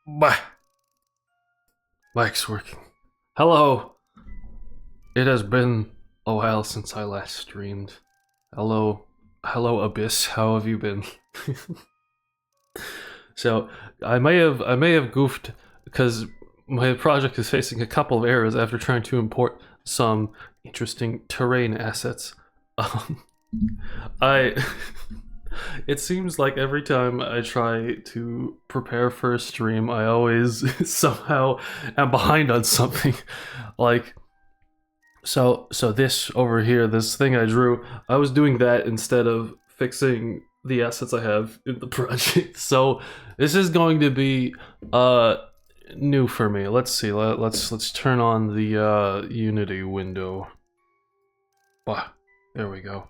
My mic's working. Hello. It has been a while since I last streamed. Hello, Abyss. How have you been? So I may have goofed because my project is facing a couple of errors after trying to import some interesting terrain assets. Um, I it seems like every time I try to prepare for a stream, I always somehow am behind on something. Like so this over here, this thing I drew, I was doing that instead of fixing the assets I have in the project. So this is going to be new for me. Let's see. Let's turn on the Unity window. Bah, there we go.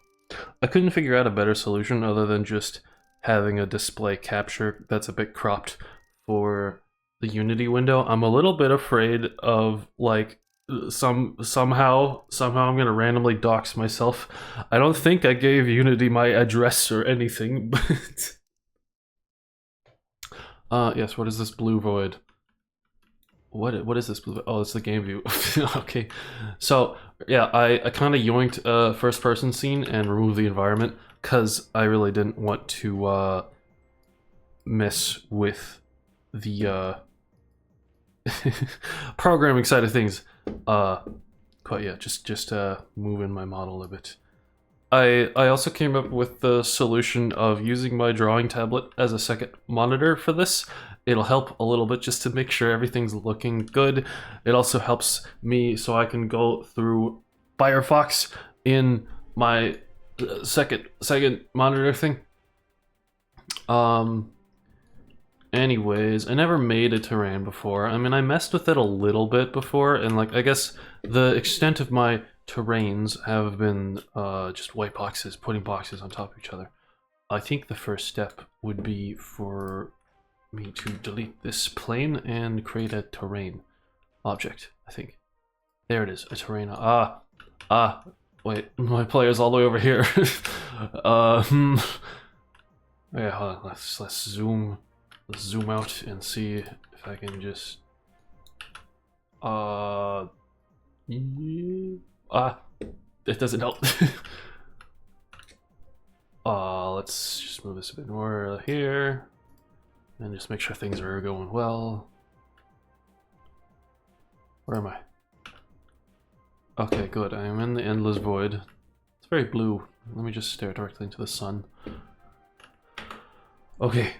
I couldn't figure out a better solution other than just having a display capture that's a bit cropped for the Unity window. I'm a little bit afraid of like somehow I'm gonna randomly dox myself. I don't think I gave Unity my address or anything, but yes, what is this blue void? What is this blue? Oh, it's the game view. Okay, so yeah, I kind of yoinked first person scene and removed the environment because I really didn't want to mess with the programming side of things. But yeah, just moving my model a bit. I also came up with the solution of using my drawing tablet as a second monitor for this. It'll help a little bit just to make sure everything's looking good. It also helps me so I can go through Firefox in my second monitor thing. Anyways, I never made a terrain before. I mean, I messed with it a little bit before, and like, I guess the extent of my terrains have been just white boxes, putting boxes on top of each other. I think the first step would be for me to delete this plane and create a terrain object, I think. There it is, a terrain. Wait, my player's all the way over here. Yeah, hold on, let's zoom out and see if I can just it doesn't help. Let's just move this a bit more here and just make sure things are going well. Where am I? Okay, good. I am in the endless void. It's very blue. Let me just stare directly into the sun. Okay.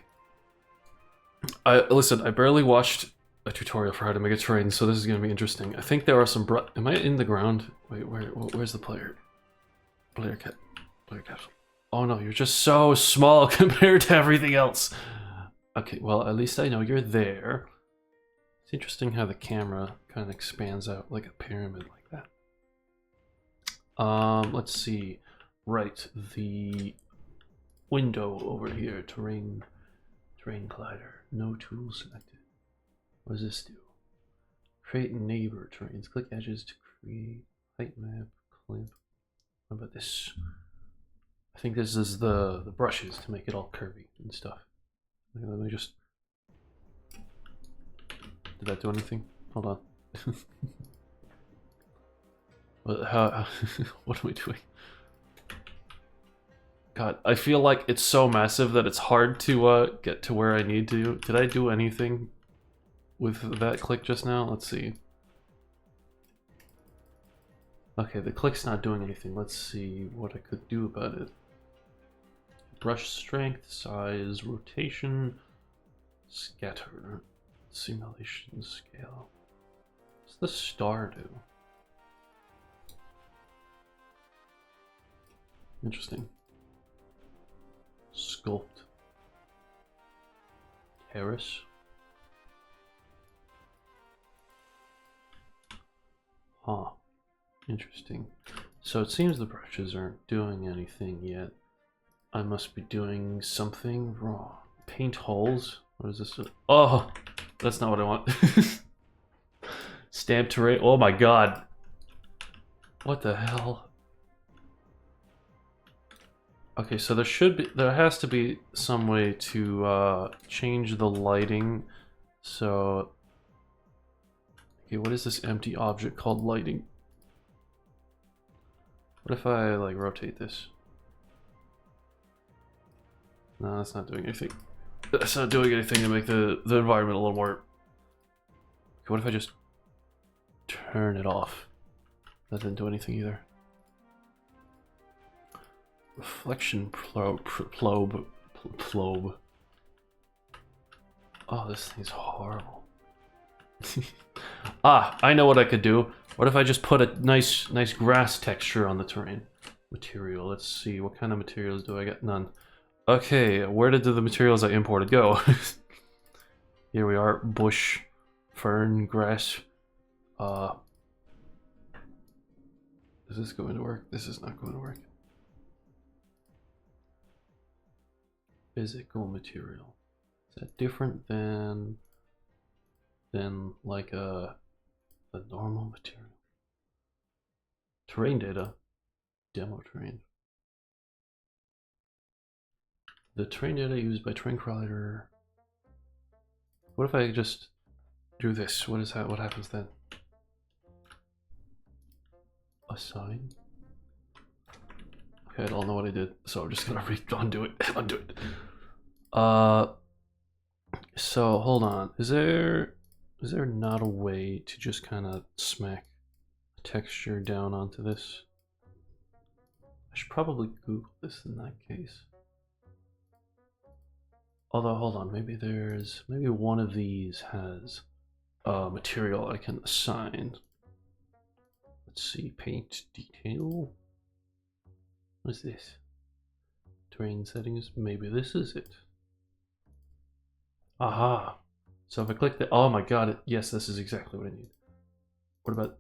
Listen, I barely watched a tutorial for how to make a terrain, so this is going to be interesting. I think there are some am I in the ground? Wait, where's the player? Player capsule. Oh no, you're just so small compared to everything else. Okay, well, at least I know you're there. It's interesting how the camera kind of expands out like a pyramid like that. Let's see. Right, the window over here, terrain collider. No tools selected. What does this do? Create neighbor terrains. Click edges to create height map, clamp. What about this? I think this is the brushes to make it all curvy and stuff. Okay, let me just... Did that do anything? Hold on. What am I doing? God, I feel like it's so massive that it's hard to get to where I need to. Did I do anything with that click just now? Let's see. Okay, the click's not doing anything. Let's see what I could do about it. Brush strength, size, rotation, scatter, simulation, scale. What's the star do? Interesting. Sculpt. Terrace. Huh. Interesting. So it seems the brushes aren't doing anything yet. I must be doing something wrong. Paint holes? What is this? Oh! That's not what I want. Stamp terrain. Oh my god. What the hell? Okay, so there has to be some way to change the lighting So, okay, what is this empty object called lighting? What if I like rotate this? No, that's not doing anything. That's not doing anything to make the environment a little more. Okay, what if I just turn it off? That didn't do anything either. Reflection probe. Oh, this thing's horrible. Ah, I know what I could do. What if I just put a nice grass texture on the terrain? Material, let's see, what kind of materials do I get? None. Okay, where did the materials I imported go? Here we are, bush, fern, grass. Is this going to work? This is not going to work. Physical material. Is that different than like a normal material? Terrain data. Demo terrain. The terrain data used by terrain crawler. What if I just do this? What is that? What happens then? Assign. Okay, I don't know what I did, so I'm just gonna undo it. Undo it. So hold on. Is there not a way to just kind of smack texture down onto this? I should probably Google this in that case. Although, hold on, maybe one of these has material I can assign. Let's see, paint detail. What is this? Terrain settings, maybe this is it. Aha! So if I click the, oh my god, yes, this is exactly what I need. What about,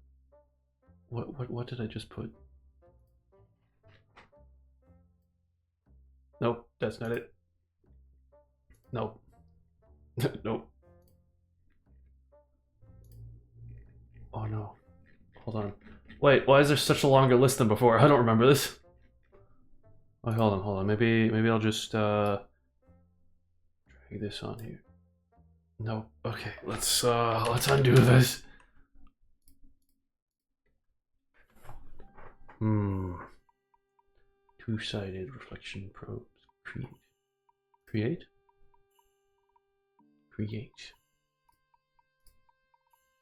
what did I just put? Nope, that's not it. Nope. Nope. Oh no. Hold on. Wait, why is there such a longer list than before? I don't remember this. Oh, hold on. Maybe I'll just drag this on here. No. Okay, let's undo this. Two-sided reflection probes. Create.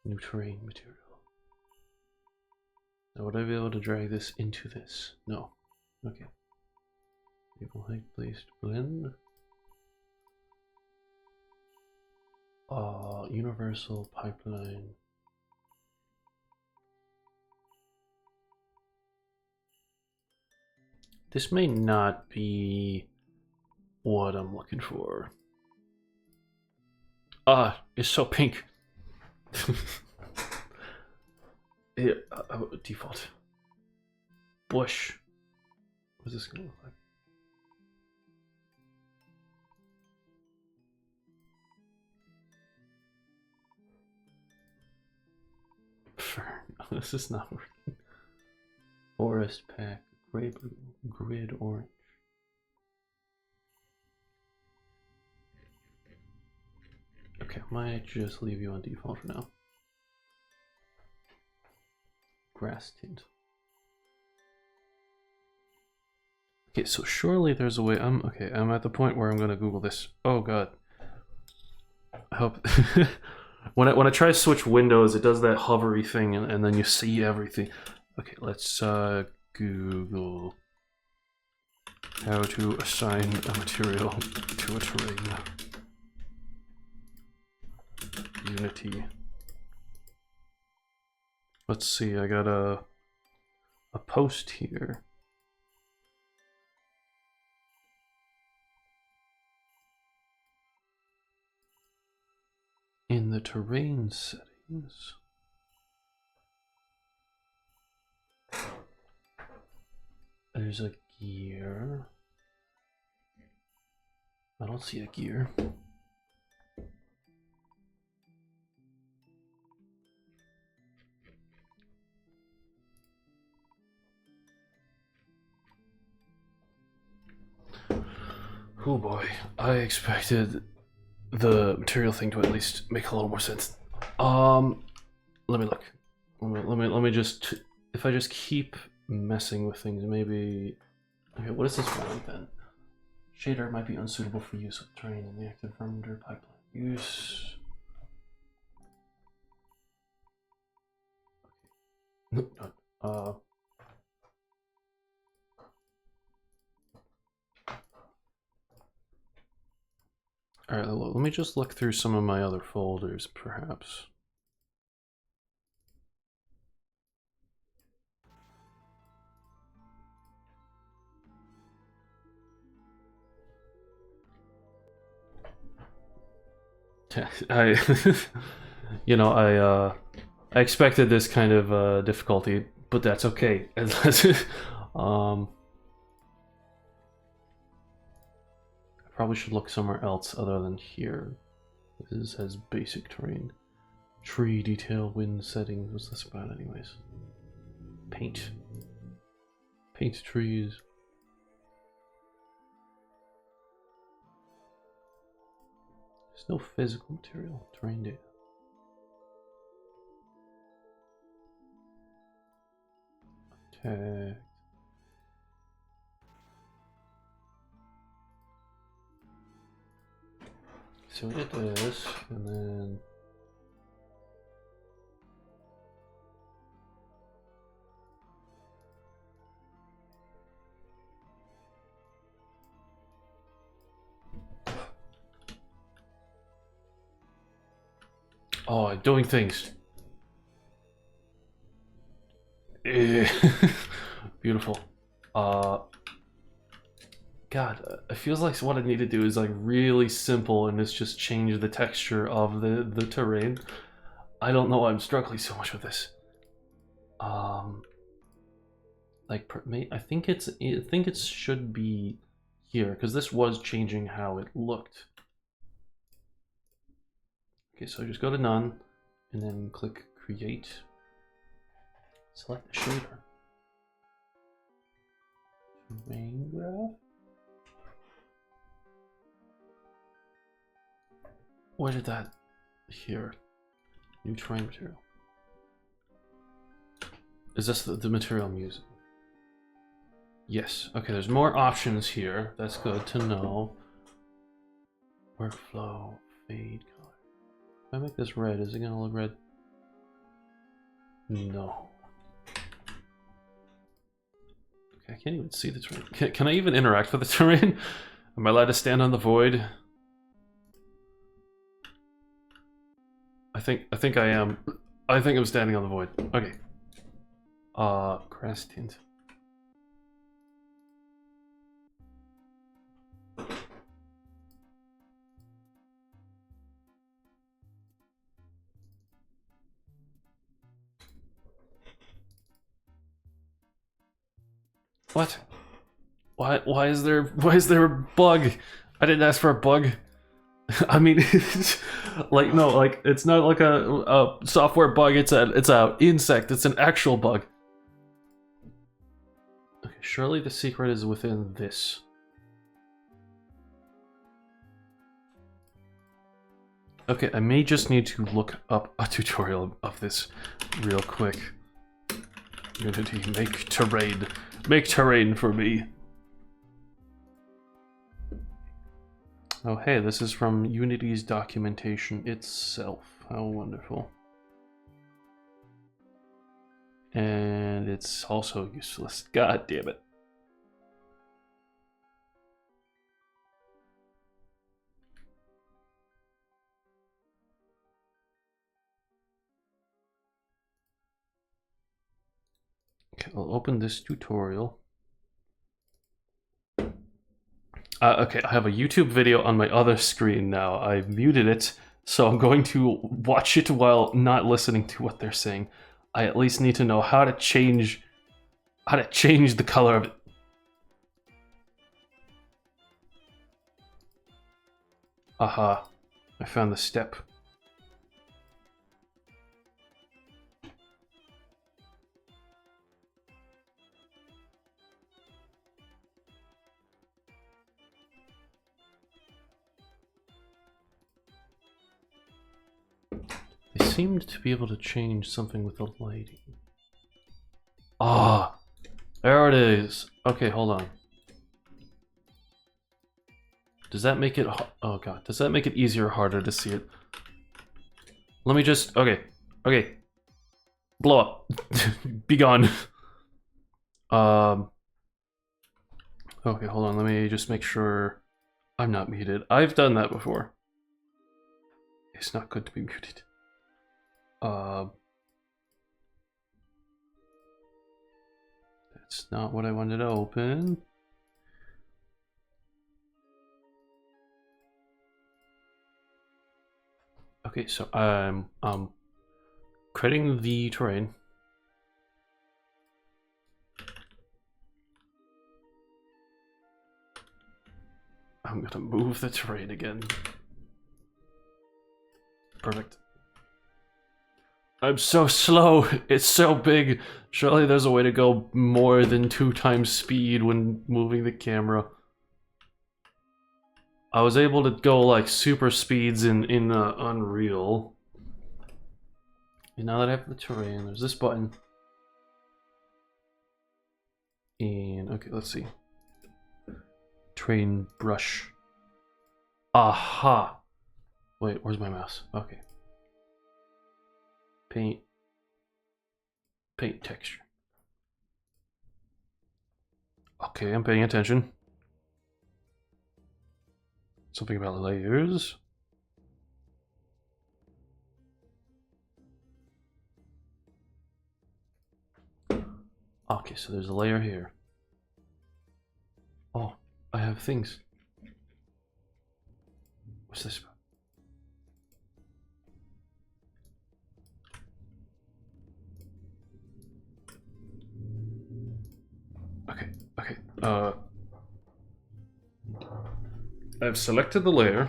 New terrain material. Now would I be able to drag this into this? No. Okay. Table height placed blend. Universal pipeline. This may not be what I'm looking for. It's so pink. Default. Bush. What's this gonna look like? Fern. Oh, this is not working. Forest pack. Gray blue. Grid orange. Okay, I might just leave you on default for now. Grass tint. Okay, so surely there's a way. I'm at the point where I'm gonna Google this. Oh god. I hope when I try to switch windows, it does that hovery thing, and then you see everything. Okay, let's Google how to assign a material to a terrain. Unity. Let's see, I got a post here. In the terrain settings. There's a gear. I don't see a gear. Oh boy, I expected the material thing to at least make a little more sense. Let me look. Let me just. If I just keep messing with things, maybe. Okay, what is this one then? Shader might be unsuitable for use with terrain in the active render pipeline. Use. Alright, let me just look through some of my other folders, perhaps. I, I expected this kind of difficulty, but that's okay. I probably should look somewhere else other than here. This has basic terrain. Tree detail, wind settings. What's this about, anyways? Paint. Paint trees. There's no physical material. Terrain data. Tag. So we did this, and then oh, I'm doing things. Beautiful. God, it feels like what I need to do is like really simple, and it's just change the texture of the terrain. I don't know why I'm struggling so much with this. Like I think it should be here because this was changing how it looked. Okay, so just go to none, and then click create. Select the shader. Terrain graph. Where did that? Here. New terrain material. Is this the material I'm using? Yes. Okay, there's more options here. That's good to know. Workflow, fade color. If I make this red, is it gonna look red? No. Okay, I can't even see the terrain. Can I even interact with the terrain? Am I allowed to stand on the void? I think I am. I think I'm standing on the void. Okay. Grass tint. What? Why is there a bug? I didn't ask for a bug. I mean, like no, like it's not like a software bug. It's a insect. It's an actual bug. Okay, surely the secret is within this. Okay, I may just need to look up a tutorial of this real quick. Unity, make terrain. Make terrain for me. Oh hey, this is from Unity's documentation itself. How wonderful. And it's also useless. God damn it. Okay, I'll open this tutorial. Okay, I have a YouTube video on my other screen now. I muted it, so I'm going to watch it while not listening to what they're saying. I at least need to know how to change the color of it. Aha, I found the step. seemed to be able to change something with the lighting. Ah, there it is. Okay, hold on. Does that make it... Oh god, does that make it easier or harder to see it? Let me just... Okay, okay. Blow up. Be gone. Okay, hold on, let me just make sure I'm not muted. I've done that before. It's not good to be muted. That's not what I wanted to open. Okay, so I'm creating the terrain. I'm gonna move the terrain again. Perfect. I'm so slow. It's so big. Surely there's a way to go more than 2 times speed when moving the camera. I was able to go like super speeds in Unreal. And now that I have the terrain, there's this button. And okay, let's see. Terrain brush. Aha! Wait, where's my mouse? Okay. Paint. Paint texture. Okay, I'm paying attention. Something about layers. Okay, so there's a layer here. Oh, I have things. What's this about? Okay, okay. I've selected the layer.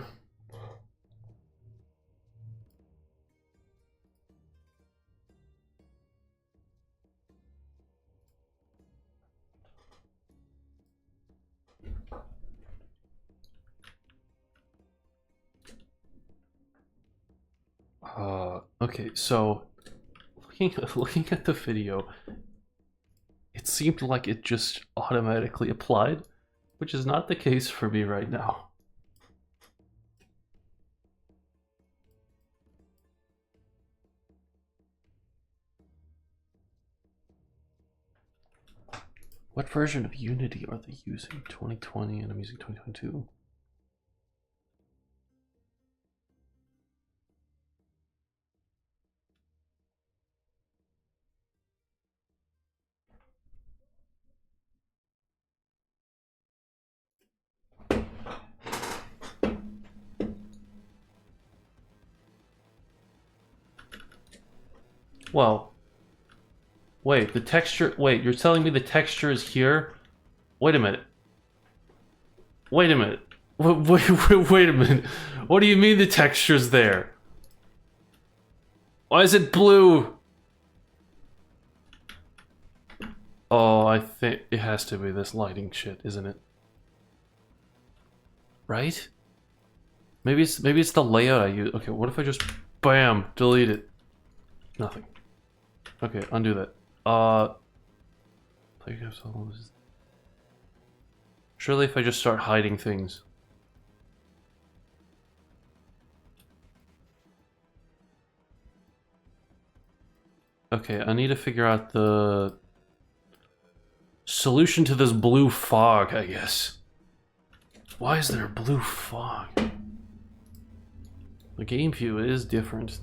Okay, so looking at the video, it seemed like it just automatically applied, which is not the case for me right now. What version of Unity are they using? 2020 and I'm using 2022. Well, wait, the texture, wait, you're telling me the texture is here? Wait a minute. Wait a minute. Wait a minute. What do you mean the texture's there? Why is it blue? Oh, I think it has to be this lighting shit, isn't it? Right? Maybe it's the layout I use. Okay, what if I just bam, delete it? Nothing. Okay, undo that. Surely if I just start hiding things. Okay, I need to figure out the solution to this blue fog, I guess. Why is there a blue fog? The game view is different.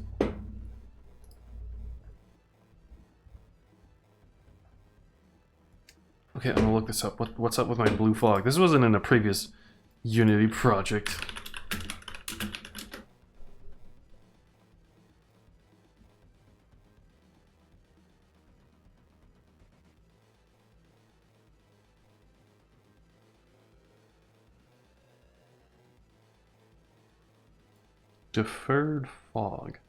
Okay, I'm gonna look this up. What's up with my blue fog? This wasn't in a previous Unity project. Deferred fog.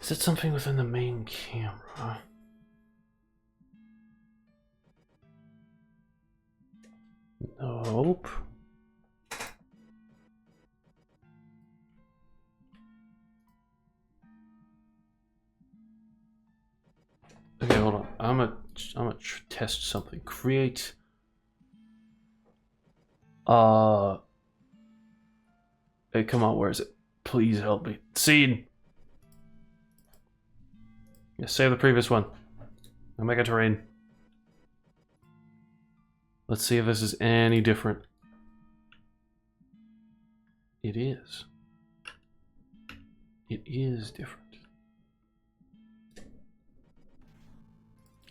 Is it something within the main camera? Nope. Okay, hold on. I'm gonna test something. Create. Hey, come on. Where is it? Please help me. Scene. Yeah, save the previous one. Now make a terrain. Let's see if this is any different. It is. It is different.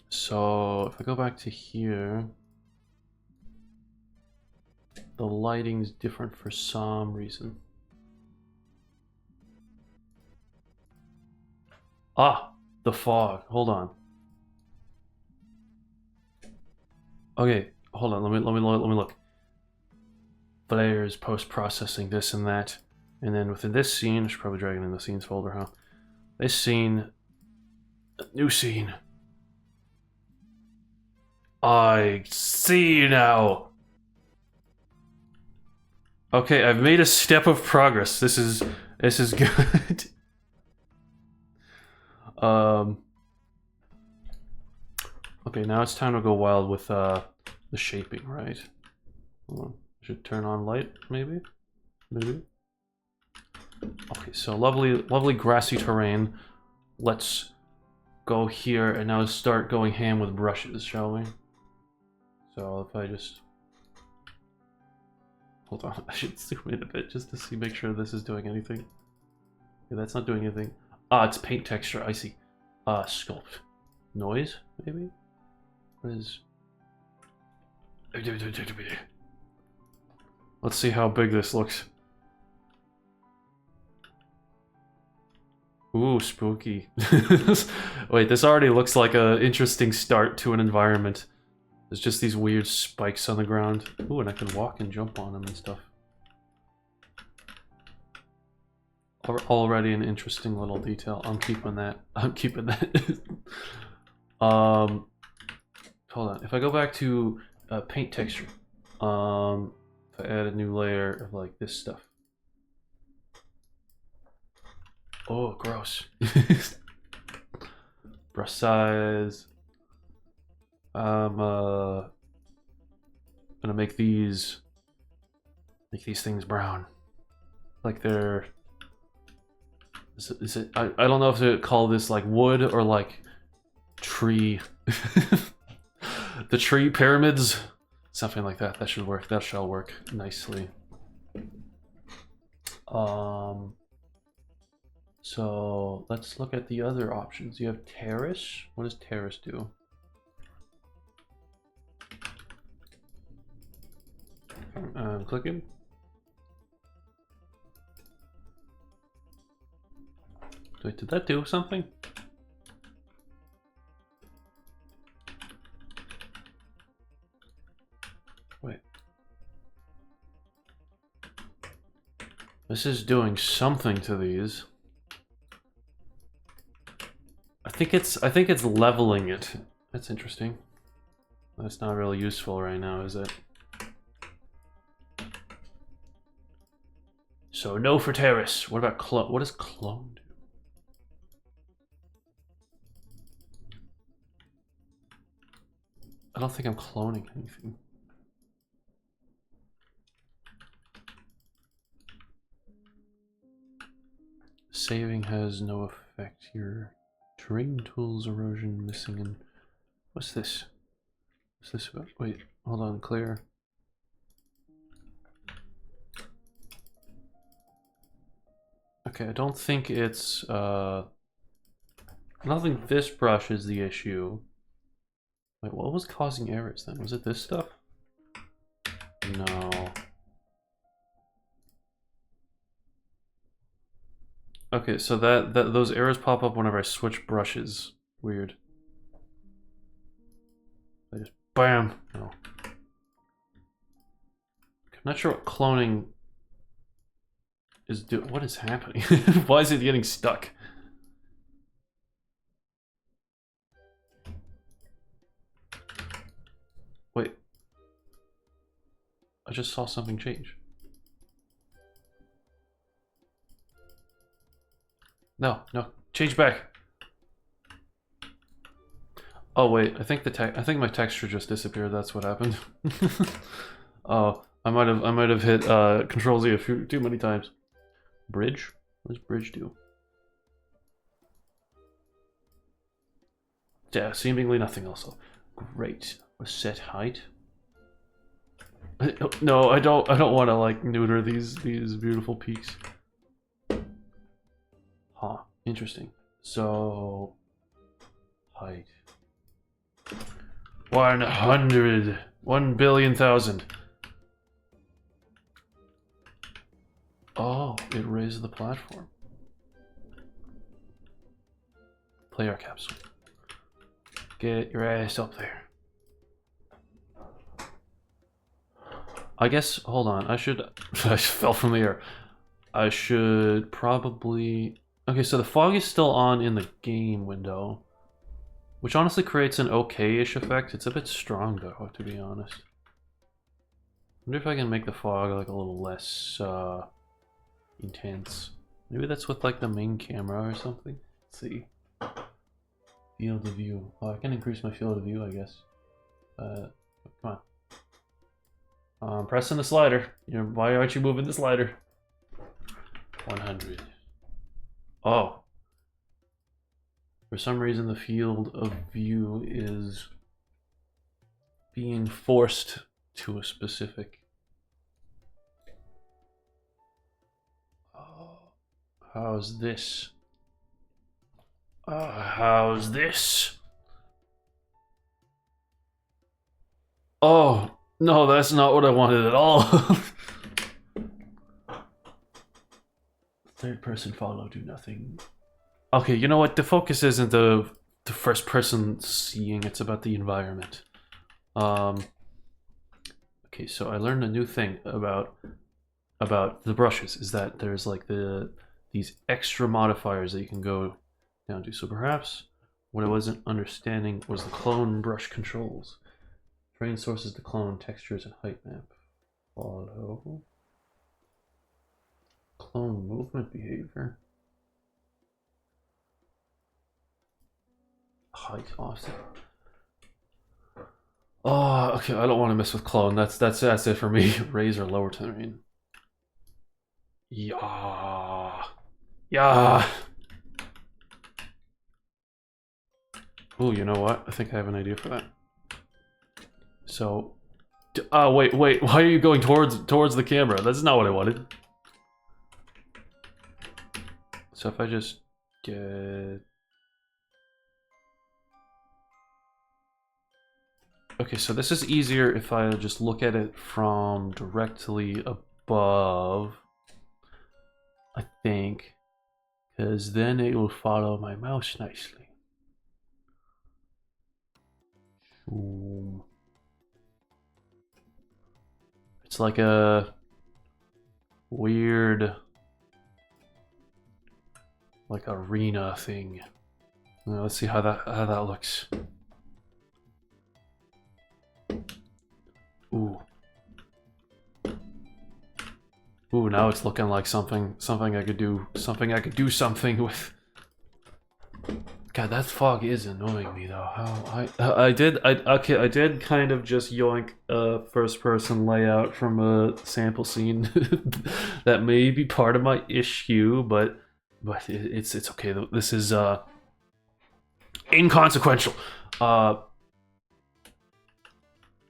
So if I go back to here, the lighting's different for some reason. Ah, the fog. Hold on. Okay, hold on. Let me look. Layers, post-processing, this and that, and then within this scene, I should probably drag it in the scenes folder, huh? This scene, new scene. I see now. Okay, I've made a step of progress. This is good. Okay, now it's time to go wild with the shaping, right? Hold on. Should turn on light, maybe? Maybe? Okay, so lovely grassy terrain. Let's go here and now start going ham with brushes, shall we? So if I just... Hold on, I should zoom in a bit just to see, make sure this is doing anything. Okay, that's not doing anything. Ah, it's paint texture, I see. Sculpt. Noise, maybe? What is... Let's see how big this looks. Ooh, spooky. Wait, this already looks like an interesting start to an environment. There's just these weird spikes on the ground. Ooh, and I can walk and jump on them and stuff. Already an interesting little detail. I'm keeping that. I'm keeping that. Hold on. If I go back to paint texture, if I add a new layer of like this stuff. Oh, gross. Brush size. I'm gonna make these things brown, like they're. Is it? I don't know if to call this like wood or like tree. The tree pyramids, something like that. That should work. That shall work nicely. So let's look at the other options. You have terrace. What does terrace do? I'm clicking. Wait, did that do something? Wait. This is doing something to these. I think it's leveling it. That's interesting. That's not really useful right now, is it? So no for terrace. What about clone? What does clone do? I don't think I'm cloning anything. Saving has no effect here. Terrain tools, erosion, missing, and what's this? What's this about? Wait, hold on, clear. Okay, I don't think it's I don't think this brush is the issue. Wait, what was causing errors then? Was it this stuff? No. Okay, so those errors pop up whenever I switch brushes. Weird. I just bam. No. I'm not sure what cloning is doing. What is happening? Why is it getting stuck? Wait. I just saw something change. No, no. Change back. Oh wait, I think I think my texture just disappeared. That's what happened. Oh, I might have hit Control Z a few too many times. Bridge? What does bridge do? Yeah, seemingly nothing else. Great. Set height. No, I don't want to like neuter these beautiful peaks. Huh. Interesting. So height. 100. 1,000,000,000. Oh, it raised the platform. Player capsule. Get your ass up there. I guess, hold on, I should, I fell from the air. I should probably, okay, so the fog is still on in the game window, which honestly creates an okay-ish effect. It's a bit strong though, to be honest. I wonder if I can make the fog like a little less intense. Maybe that's with like the main camera or something. Let's see. Field of view. Oh, I can increase my field of view, I guess. Come on. I'm pressing the slider. Why aren't you moving the slider? 100. Oh. For some reason, the field of view is being forced to a specific. Oh, how's this? How's this? Oh. No, that's not what I wanted at all. Third person follow, do nothing. Okay, you know what? The focus isn't the first person seeing, it's about the environment. Okay, so I learned a new thing about the brushes, is that there's like these extra modifiers that you can go down to. So perhaps what I wasn't understanding was the clone brush controls. Train sources to clone textures and height map. Follow. Clone movement behavior. Height offset. Oh, okay. I don't want to mess with clone. That's it for me. Raise or lower terrain. Yeah. Yeah. Oh, you know what? I think I have an idea for that. So, wait, why are you going towards the camera? That's not what I wanted. So if I just get... Okay, so this is easier if I just look at it from directly above, I think, because then it will follow my mouse nicely. Boom. It's like a weird, like arena thing. Now, let's see how that looks. Ooh. Ooh, now it's looking like something I could do something with. God, that fog is annoying me though. How I did kind of just yoink a first person layout from a sample scene that may be part of my issue, but it's okay. This is inconsequential.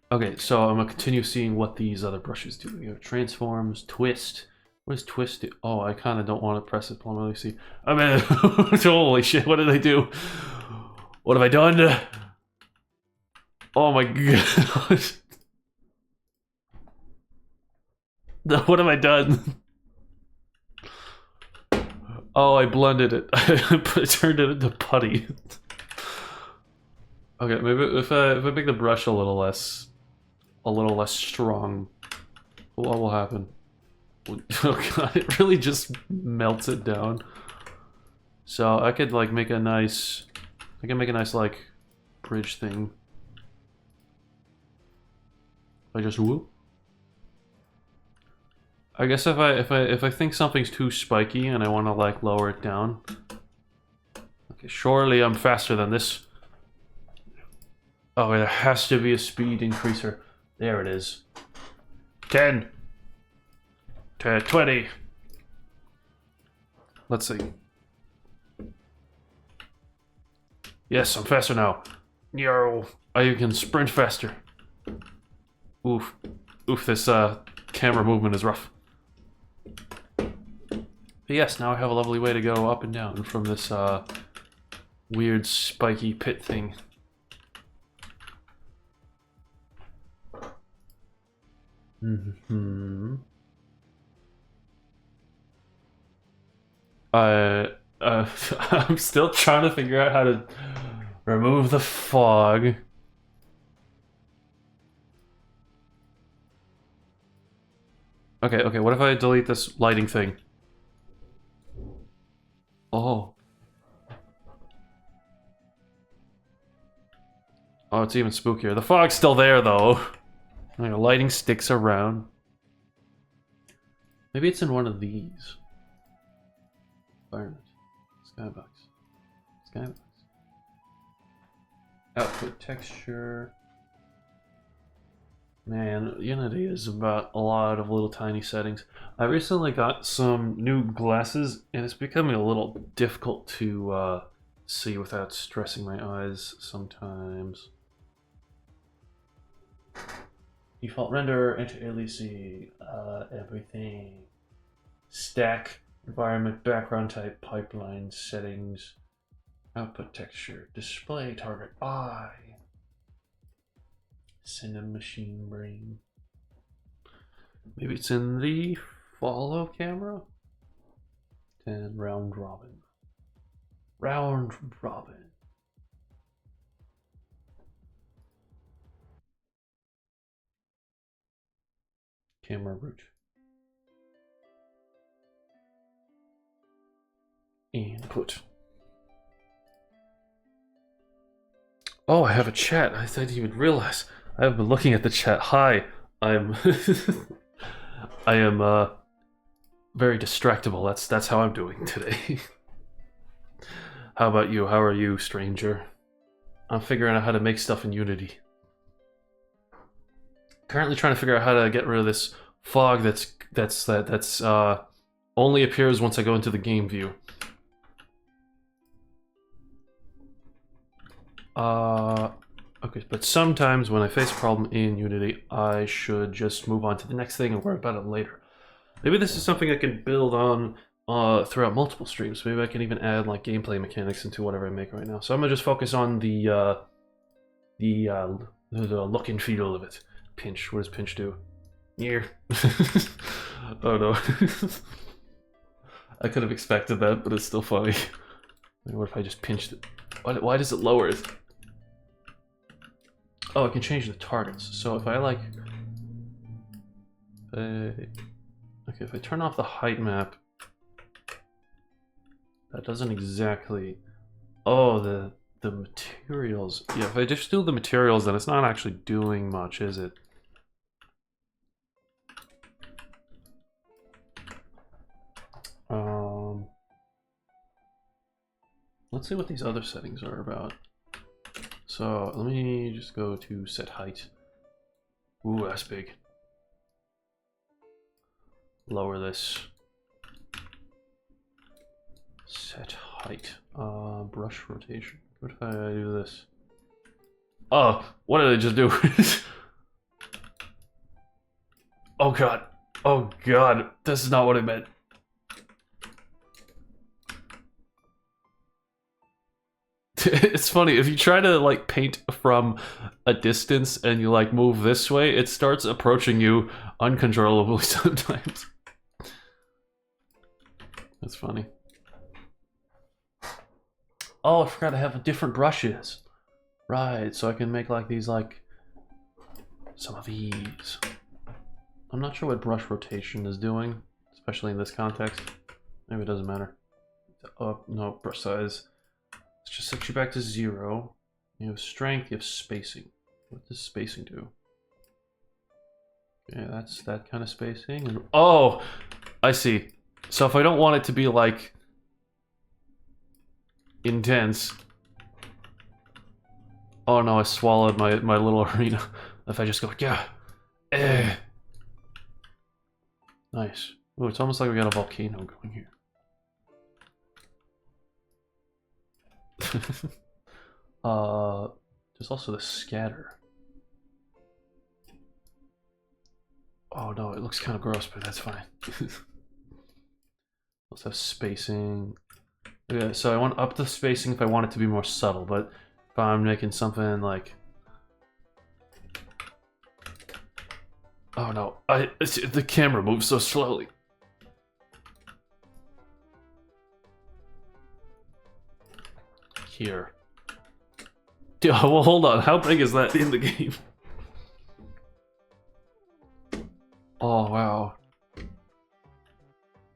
Okay, so I'm gonna continue seeing what these other brushes do. We have transforms, twist. What does twist do? Oh, I kind of don't want to press it. Let me see. I mean, holy shit! What did I do? What have I done? Oh my god! What have I done? Oh, I blended it. I turned it into putty. Okay, maybe if I make the brush a little less strong, what will happen? Oh god, it really just melts it down. So I could like make a nice, like bridge thing. I just whoop. I guess if I think something's too spiky and I want to like lower it down. Okay, surely I'm faster than this. Oh, it has to be a speed increaser. There it is. 10 to 20. Let's see. Yes, I'm faster now. Yo, I can sprint faster. Oof. Oof, this camera movement is rough. But yes, now I have a lovely way to go up and down from this weird spiky pit thing. I'm still trying to figure out how to remove the fog. Okay, what if I delete this lighting thing? Oh. Oh, it's even spookier. The fog's still there, though. Like, the lighting sticks around. Maybe it's in one of these. Environment. Skybox. Skybox. Output texture. Man, Unity is about a lot of little tiny settings. I recently got some new glasses, and it's becoming a little difficult to see without stressing my eyes sometimes. Default render, enter LEC, everything. Stack, environment, background type, pipeline, settings, output texture, display, target eye. Send a machine brain. Maybe it's in the follow camera? 10 round robin. Round robin. Camera root. Input. Oh, I have a chat. I didn't even realize. I've been looking at the chat. Hi, I'm I am very distractible. That's how I'm doing today. How about you? How are you, stranger? I'm figuring out how to make stuff in Unity. Currently trying to figure out how to get rid of this fog that's only appears once I go into the game view. Okay, but sometimes when I face a problem in Unity, I should just move on to the next thing and worry about it later. Maybe this is something I can build on throughout multiple streams. Maybe I can even add like gameplay mechanics into whatever I make right now. So I'm gonna just focus on the look and feel of it. Pinch. What does pinch do? Near. Oh no. I could have expected that, but it's still funny. What if I just pinched it? Why does it lower it? Oh, I can change the targets. So if I like... okay, if I turn off the height map... That doesn't exactly... Oh, the materials. Yeah, if I just do the materials, then it's not actually doing much, is it? Let's see what these other settings are about. So let me just go to set height. Ooh, that's big. Lower this. Set height. Brush rotation. What if I do this? Oh, what did I just do? Oh god. Oh god. This is not what I meant. It's funny, if you try to like paint from a distance and you like move this way, it starts approaching you uncontrollably sometimes. That's funny. Oh, I forgot I have different brushes. Right, so I can make like these like some of these. I'm not sure what brush rotation is doing, especially in this context. Maybe it doesn't matter. Oh, no, brush size. Let's just set you back to 0. You have strength, you have spacing. What does spacing do? Yeah, that's that kind of spacing. And oh, I see. So if I don't want it to be like intense, Oh no, I swallowed my little arena. If I just go, yeah. Nice. Ooh, it's almost like we got a volcano going here. There's also the scatter. Oh no, it looks kind of gross, but that's fine. Let's have spacing. Okay, so I want up the spacing if I want it to be more subtle, but if I'm making something like... Oh no, the camera moves so slowly. Here. Dude, well, hold on, how big is that in the game? Oh wow.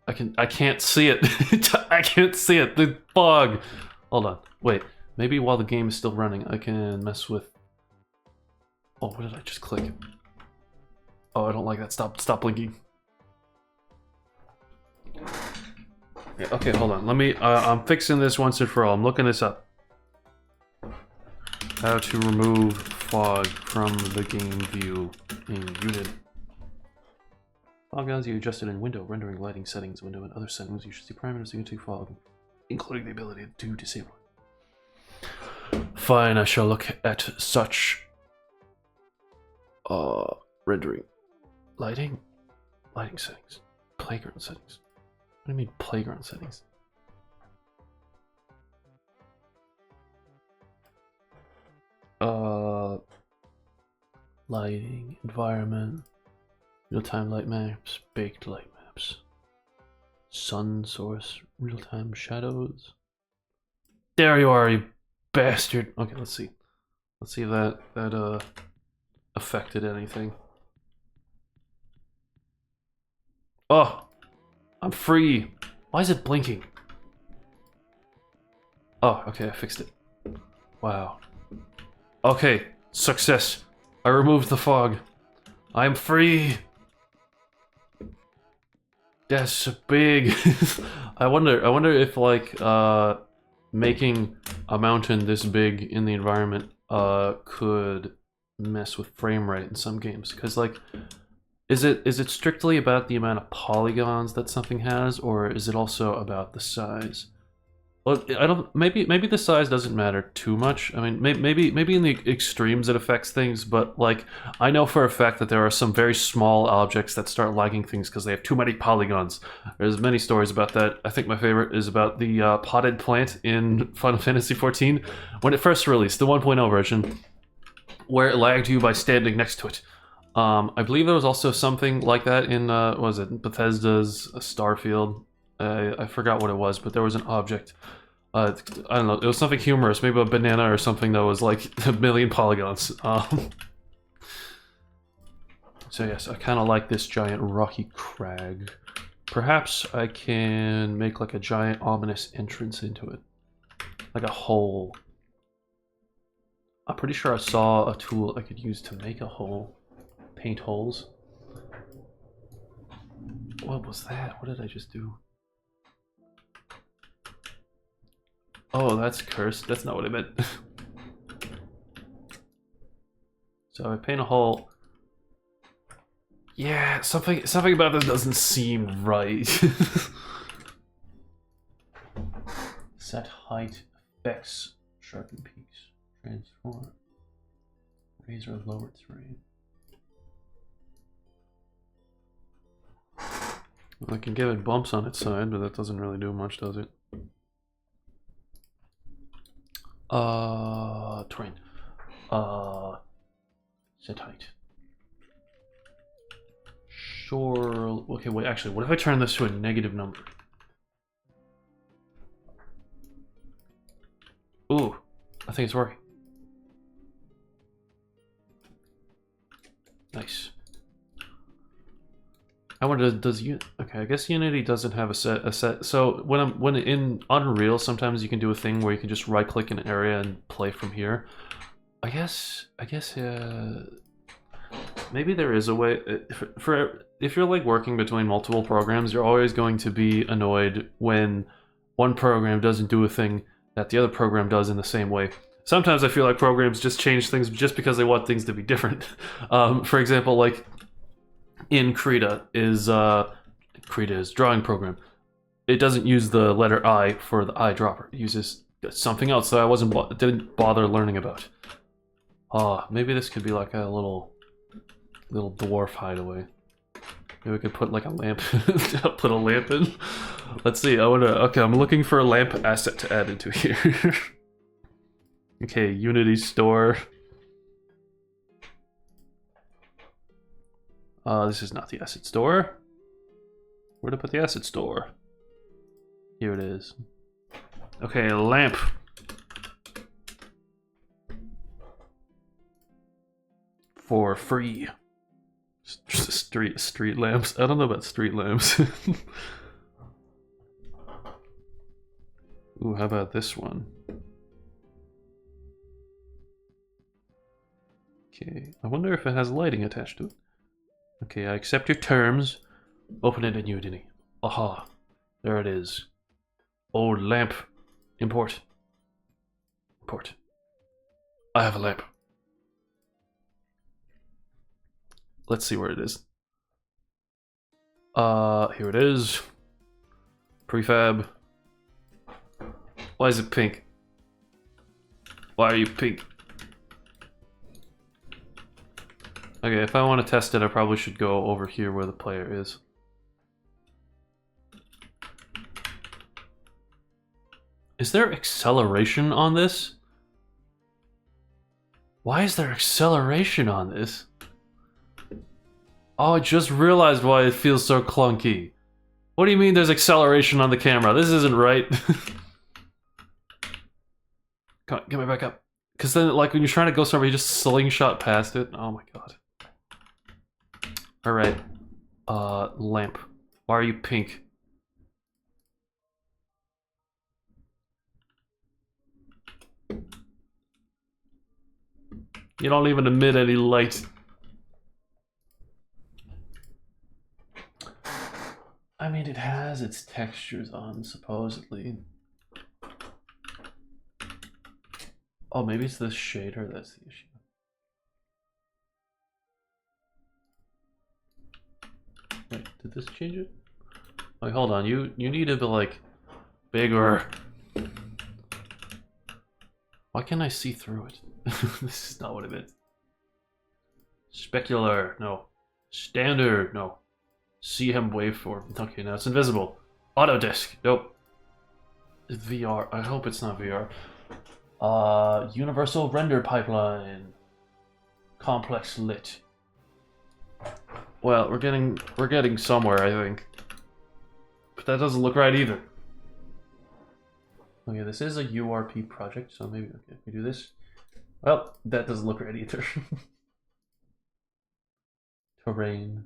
I can't see it. I can't see it. The fog. Hold on. Wait. Maybe while the game is still running, I can mess with... Oh, what did I just click? Oh, I don't like that. Stop blinking. Yeah, okay, hold on. Let me... I'm fixing this once and for all. I'm looking this up. How to remove fog from the game view in Unity. Fog guns you adjusted in window, rendering lighting settings, window, and other settings. You should see parameters into fog, including the ability to disable it. Fine, I shall look at such rendering. Lighting settings. Playground settings. What do you mean playground settings? Lighting, environment, real-time light maps, baked light maps, sun source, real-time shadows. There you are, you bastard. Okay, let's see. Let's see if that affected anything. Oh, I'm free. Why is it blinking? Oh, okay, I fixed it. Wow. Okay, success. I removed the fog. I'm free. That's big. I wonder if like making a mountain this big in the environment could mess with frame rate in some games, because like is it strictly about the amount of polygons that something has, or is it also about the size? Well, I don't. Maybe the size doesn't matter too much. I mean, maybe in the extremes it affects things. But like, I know for a fact that there are some very small objects that start lagging things because they have too many polygons. There's many stories about that. I think my favorite is about the potted plant in Final Fantasy XIV when it first released, the 1.0 version, where it lagged you by standing next to it. I believe there was also something like that in what was it, Bethesda's Starfield. I forgot what it was, but there was an object. I don't know. It was something humorous, maybe a banana or something that was like a million polygons. So yes, I kind of like this giant rocky crag. Perhaps I can make like a giant ominous entrance into it, like a hole. I'm pretty sure I saw a tool I could use to make a hole, paint holes. What was that? What did I just do? Oh, that's cursed. That's not what I meant. So I paint a hole. Yeah, something about this doesn't seem right. Set height, effects, sharpen peaks, transform, raise or lower terrain. Well, I can give it bumps on its side, but that doesn't really do much, does it? Terrain. Set height. Sure. Okay, wait, actually, what if I turn this to a negative number? Ooh, I think it's working. Nice. I wonder, does you? Okay, I guess Unity doesn't have a set. So when in Unreal, sometimes you can do a thing where you can just right-click an area and play from here. I guess maybe there is a way for if you're like working between multiple programs, you're always going to be annoyed when one program doesn't do a thing that the other program does in the same way. sometimes I feel like programs just change things just because they want things to be different. For example, like in Krita is drawing program. It doesn't use the letter I for the eyedropper. It uses something else that I didn't bother learning about. Maybe this could be like a little dwarf hideaway. Maybe we could put like a lamp. Put a lamp in. Let's see. Okay, I'm looking for a lamp asset to add into here. Okay, Unity store. This is not the asset store. Where to put the asset store? Here it is. Okay, lamp. For free. Street lamps. I don't know about street lamps. Ooh, how about this one? Okay, I wonder if it has lighting attached to it. Okay, I accept your terms. Open it in Udemy. Aha, there it is. Old lamp. Import. Import. I have a lamp. Let's see where it is. Here it is. Prefab. Why is it pink? Why are you pink? Okay, if I want to test it, I probably should go over here where the player is. Is there acceleration on this? Why is there acceleration on this? Oh, I just realized why it feels so clunky. What do you mean there's acceleration on the camera? This isn't right. Come on, get me back up. Because then, like, when you're trying to go somewhere, you just slingshot past it. Oh my god. Alright. Lamp. Why are you pink? You don't even emit any light. I mean, it has its textures on, supposedly. Oh, maybe it's this shader that's the issue. Wait, did this change it? Wait, hold on. You need to be like bigger. Why can't I see through it? This is not what it is. Specular, no. Standard, no. CM waveform. Okay, now it's invisible. Autodisk, nope. VR. I hope it's not VR. Universal render pipeline. Complex lit. Well, we're getting somewhere, I think. But that doesn't look right either. Okay, this is a URP project, so maybe okay, we do this. Well, that doesn't look right either. Terrain.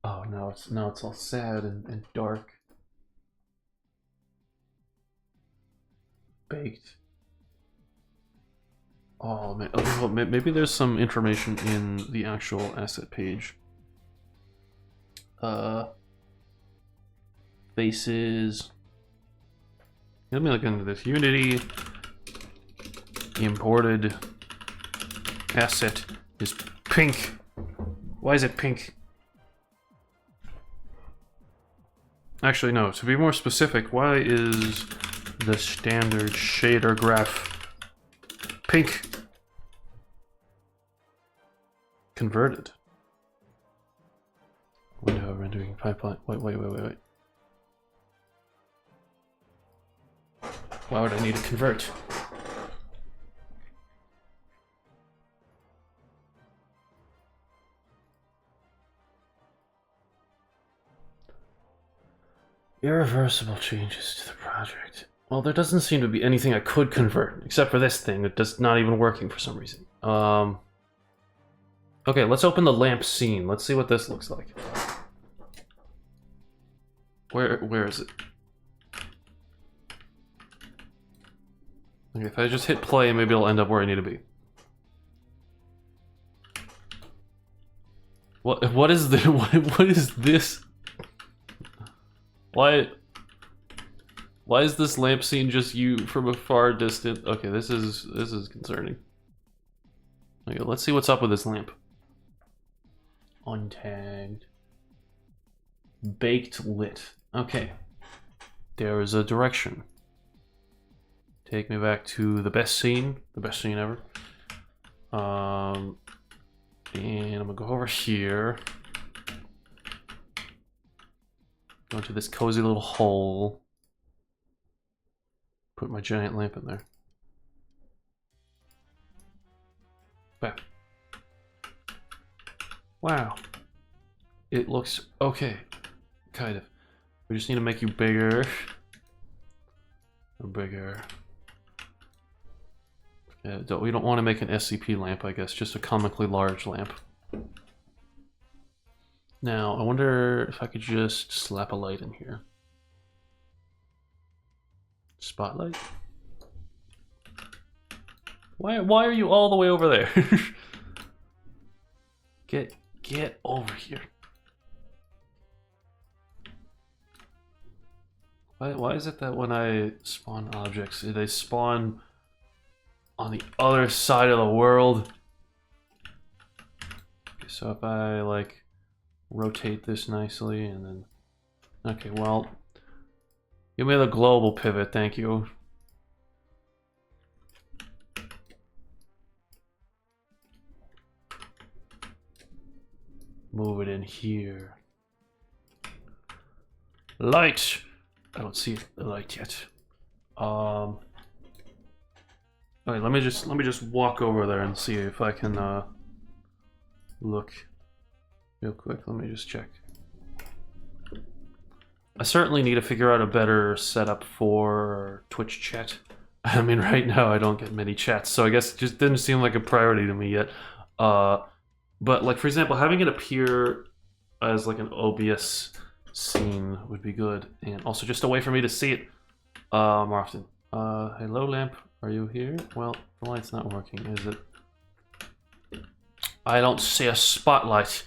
Oh no, it's all sad and dark. Baked. Oh man, okay, well, maybe there's some information in the actual asset page. Faces. Let me look into this. Unity imported asset is pink. Why is it pink? Actually, no. To be more specific, why is the standard shader graph pink? Converted. Window rendering pipeline. Wait. Why would I need to convert? Irreversible changes to the project. Well, there doesn't seem to be anything I could convert, except for this thing that does not even working for some reason. Okay, let's open the lamp scene. Let's see what this looks like. Where is it? Okay, if I just hit play, maybe it'll end up where I need to be. What is the what is this? Why? Why is this lamp seeing just you from a far distant? Okay, this is concerning. Okay, let's see what's up with this lamp. Untagged. Baked lit. Okay. There is a direction. Take me back to the best scene ever. And I'm gonna go over here. Go into this cozy little hole. Put my giant lamp in there. Back. Wow. It looks okay. Kind of. We just need to make you bigger. Or bigger. Yeah, we don't want to make an SCP lamp, I guess. Just a comically large lamp. Now, I wonder if I could just slap a light in here. Spotlight? Why are you all the way over there? Get over here. Why is it that when I spawn objects, they spawn on the other side of the world? Okay, so if I like rotate this nicely and then... Okay, well, give me the global pivot, thank you. Move it in here. Light! I don't see the light yet. Okay, let me just walk over there and see if I can look real quick. Let me just check. I certainly need to figure out a better setup for Twitch chat. I mean, right now I don't get many chats, so I guess it just didn't seem like a priority to me yet. But like, for example, having it appear as like an OBS scene would be good, and also just a way for me to see it more often. Hello, lamp, are you here? Well, the light's not working, is it? I don't see a spotlight.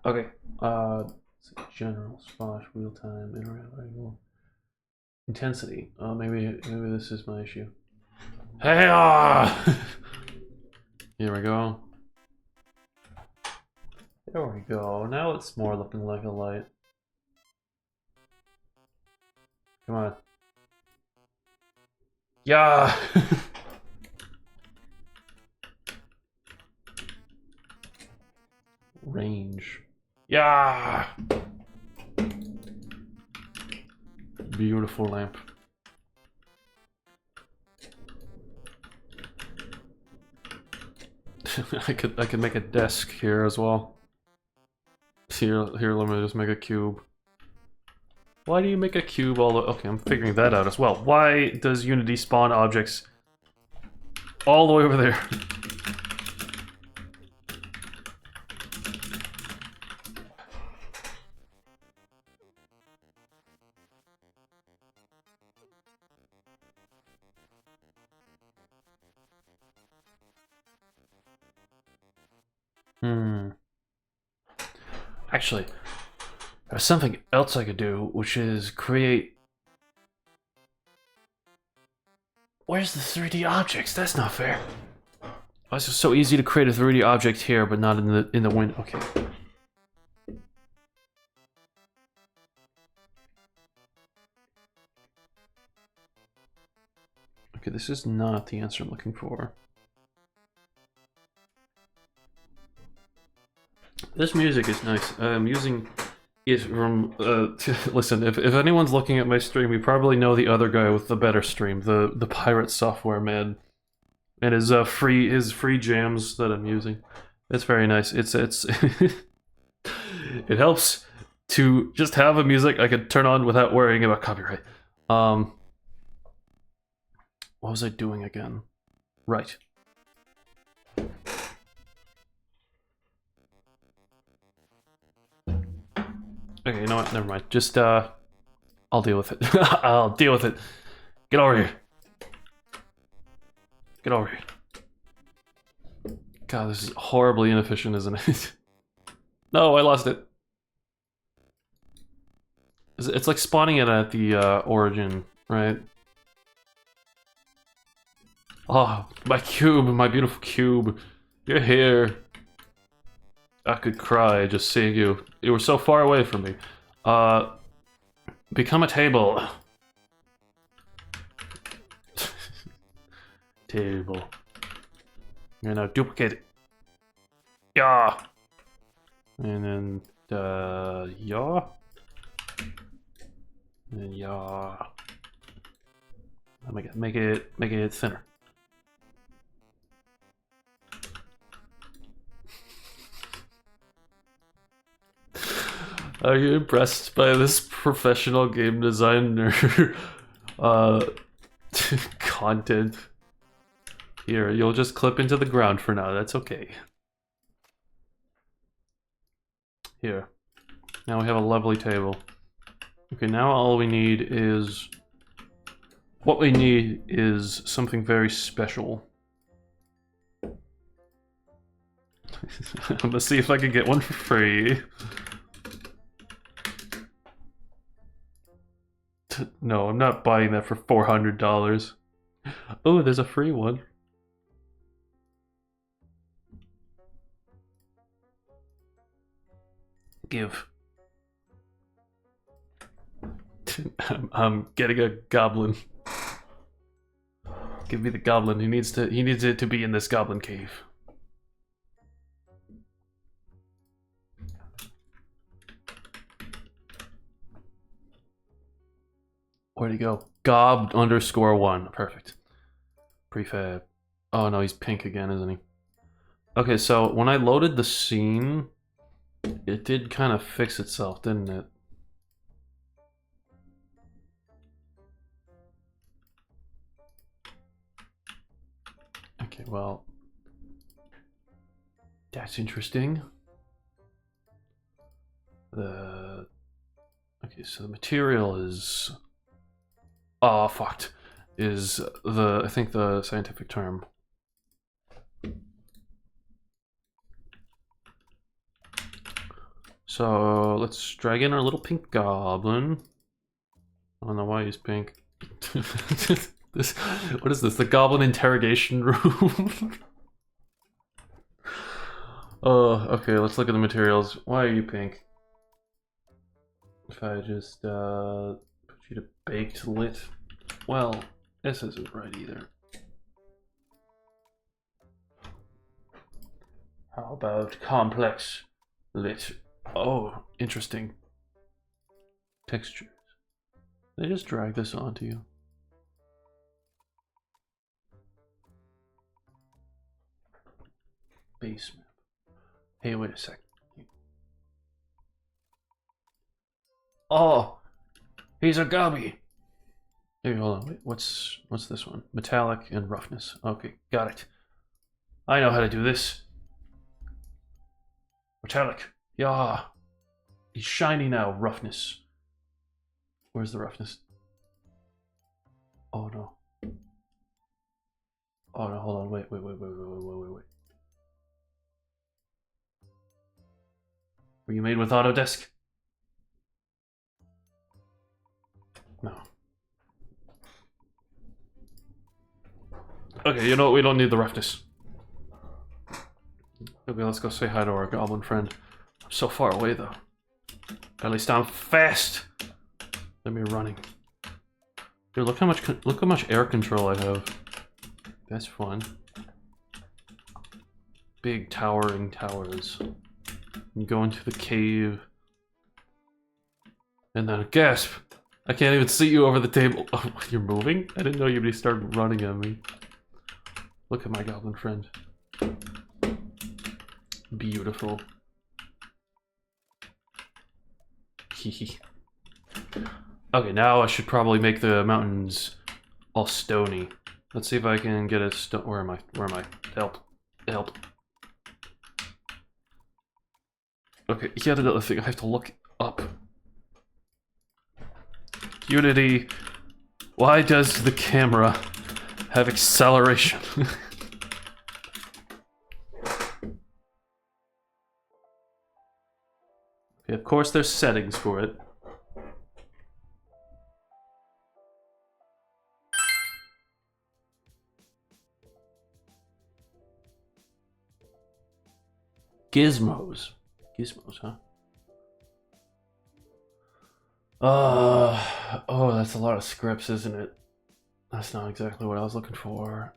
Okay, general spot, real time, interactive, intensity. Maybe this is my issue. Hey! Here we go. There we go. Now it's more looking like a light. Come on. Yeah! Range. Yeah! Beautiful lamp. I could make a desk here as well. Here, let me just make a cube. Why do you make a cube all the... Okay, I'm figuring that out as well. Why does Unity spawn objects all the way over there? Actually, there's something else I could do, which is create... Where's the 3D objects? That's not fair. Oh, it's just so easy to create a 3D object here, but not in the window. Okay. Okay, this is not the answer I'm looking for. This music is nice. I'm using it from, listen, if anyone's looking at my stream, you probably know the other guy with the better stream, the pirate software man, and his free jams that I'm using. It's very nice. It's it helps to just have a music I could turn on without worrying about copyright. What was I doing again? Right. Okay, you know what? Never mind. Just, I'll deal with it. I'll deal with it. Get over here. Get over here. God, this is horribly inefficient, isn't it? No, I lost it. It's like spawning it at the origin, right? Oh, my cube, my beautiful cube. You're here. I could cry just seeing you. You were so far away from me. Become a table. Table. You're now duplicate it. Yeah. And then, yeah. And then, yeah. Make it thinner. Are you impressed by this professional game designer content? Here, you'll just clip into the ground for now, that's okay. Here. Now we have a lovely table. Okay, now all we need is... What we need is something very special. I'm gonna see if I can get one for free. No, I'm not buying that for $400. Oh, there's a free one. Give. I'm getting a goblin. Give me the goblin. He needs it to be in this goblin cave. Where'd he go? Gob_1. Perfect. Prefab. Oh no, he's pink again, isn't he? Okay, so when I loaded the scene, it did kind of fix itself, didn't it? Okay, well, that's interesting. Okay, so the material is fucked. Is I think the scientific term. So let's drag in our little pink goblin. I don't know why he's pink. What is this? The goblin interrogation room? Oh, okay, let's look at the materials. Why are you pink? If I just put you to baked lit. Well, this isn't right either. How about complex lit? Oh, interesting. Textures. They just drag this onto you. Base map. Hey, wait a sec. Oh, he's a gobby. Hey, hold on. Wait, what's this one? Metallic and roughness. Okay, got it. I know how to do this. Metallic. Yeah. He's shiny now. Roughness. Where's the roughness? Oh no. Oh no, hold on. Wait. Were you made with Autodesk? No. Okay, you know what? We don't need the roughness. Okay, let's go say hi to our goblin friend. I'm so far away though. At least I'm fast. Let me running. Dude, look how much air control I have. That's fun. Big towering towers. I'm going to the cave. And then gasp! I can't even see you over the table. Oh, you're moving? I didn't know you'd start running at me. Look at my goblin friend. Beautiful. Hehe. Okay, now I should probably make the mountains all stony. Let's see if I can get a stone. Where am I? Help. Help. Okay, yet another thing. I have to look up. Unity. Why does the camera have acceleration? course, there's settings for it. Gizmos. Gizmos, huh? Oh, that's a lot of scripts, isn't it? That's not exactly what I was looking for.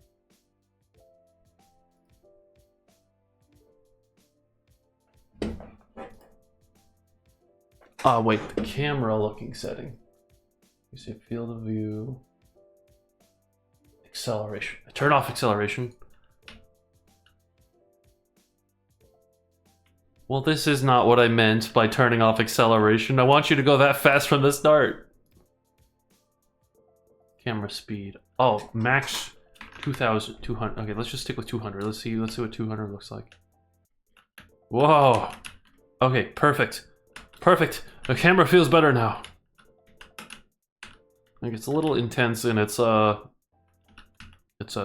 Ah, wait, the camera looking setting. You say field of view. Acceleration. Turn off acceleration. Well, this is not what I meant by turning off acceleration. I want you to go that fast from the start. Camera speed. Oh, max 2,200. Okay, let's just stick with 200. Let's see what 200 looks like. Whoa. Okay, perfect. Perfect. The camera feels better now. Like it's a little intense in its a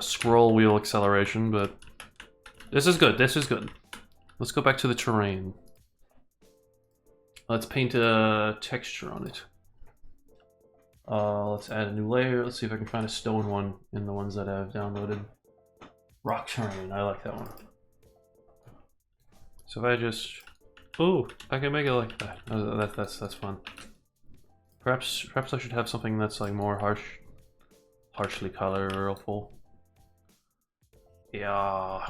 scroll wheel acceleration, but this is good. This is good. Let's go back to the terrain. Let's paint a texture on it. Let's add a new layer. Let's see if I can find a stone one in the ones that I've downloaded. Rock terrain, I like that one. So if I just, ooh, I can make it like that. That's fun. Perhaps I should have something that's like more harshly colorful. Yeah.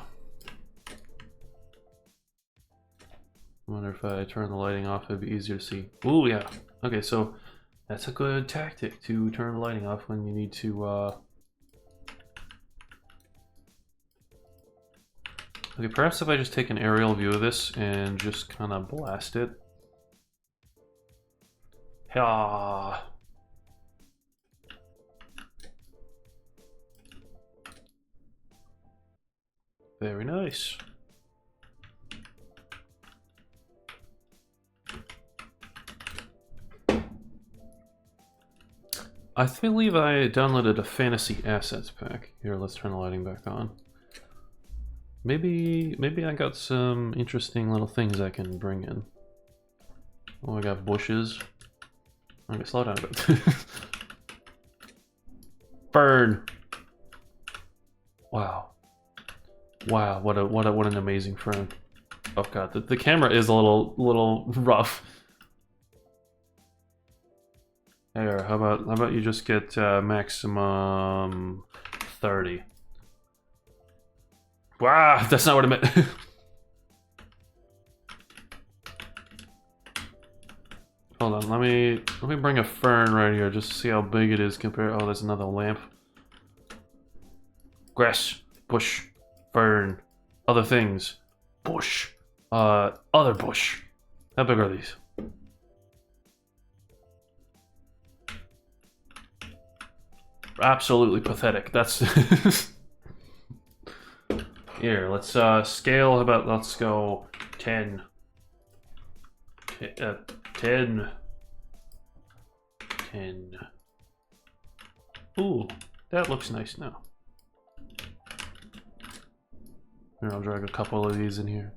I wonder if I turn the lighting off, it'd be easier to see. Ooh, yeah. Okay, so that's a good tactic to turn the lighting off when you need to, Okay, perhaps if I just take an aerial view of this and just kind of blast it. Yeah. Very nice. I believe I downloaded a fantasy assets pack. Here, let's turn the lighting back on. Maybe I got some interesting little things I can bring in. Oh, I got bushes. Okay, slow down a bit. Burn. Wow. Wow, what an amazing frame. Oh god, the camera is a little rough. Here, how about you just get maximum 30. Wow, that's not what I meant. Hold on, let me bring a fern right here just to see how big it is compared. Oh, there's another lamp. Grass, bush, fern, other things, bush, other bush. How big are these? Absolutely pathetic. That's here. Let's scale. How about let's go 10. 10. 10. Ooh, that looks nice now. Here, I'll drag a couple of these in here.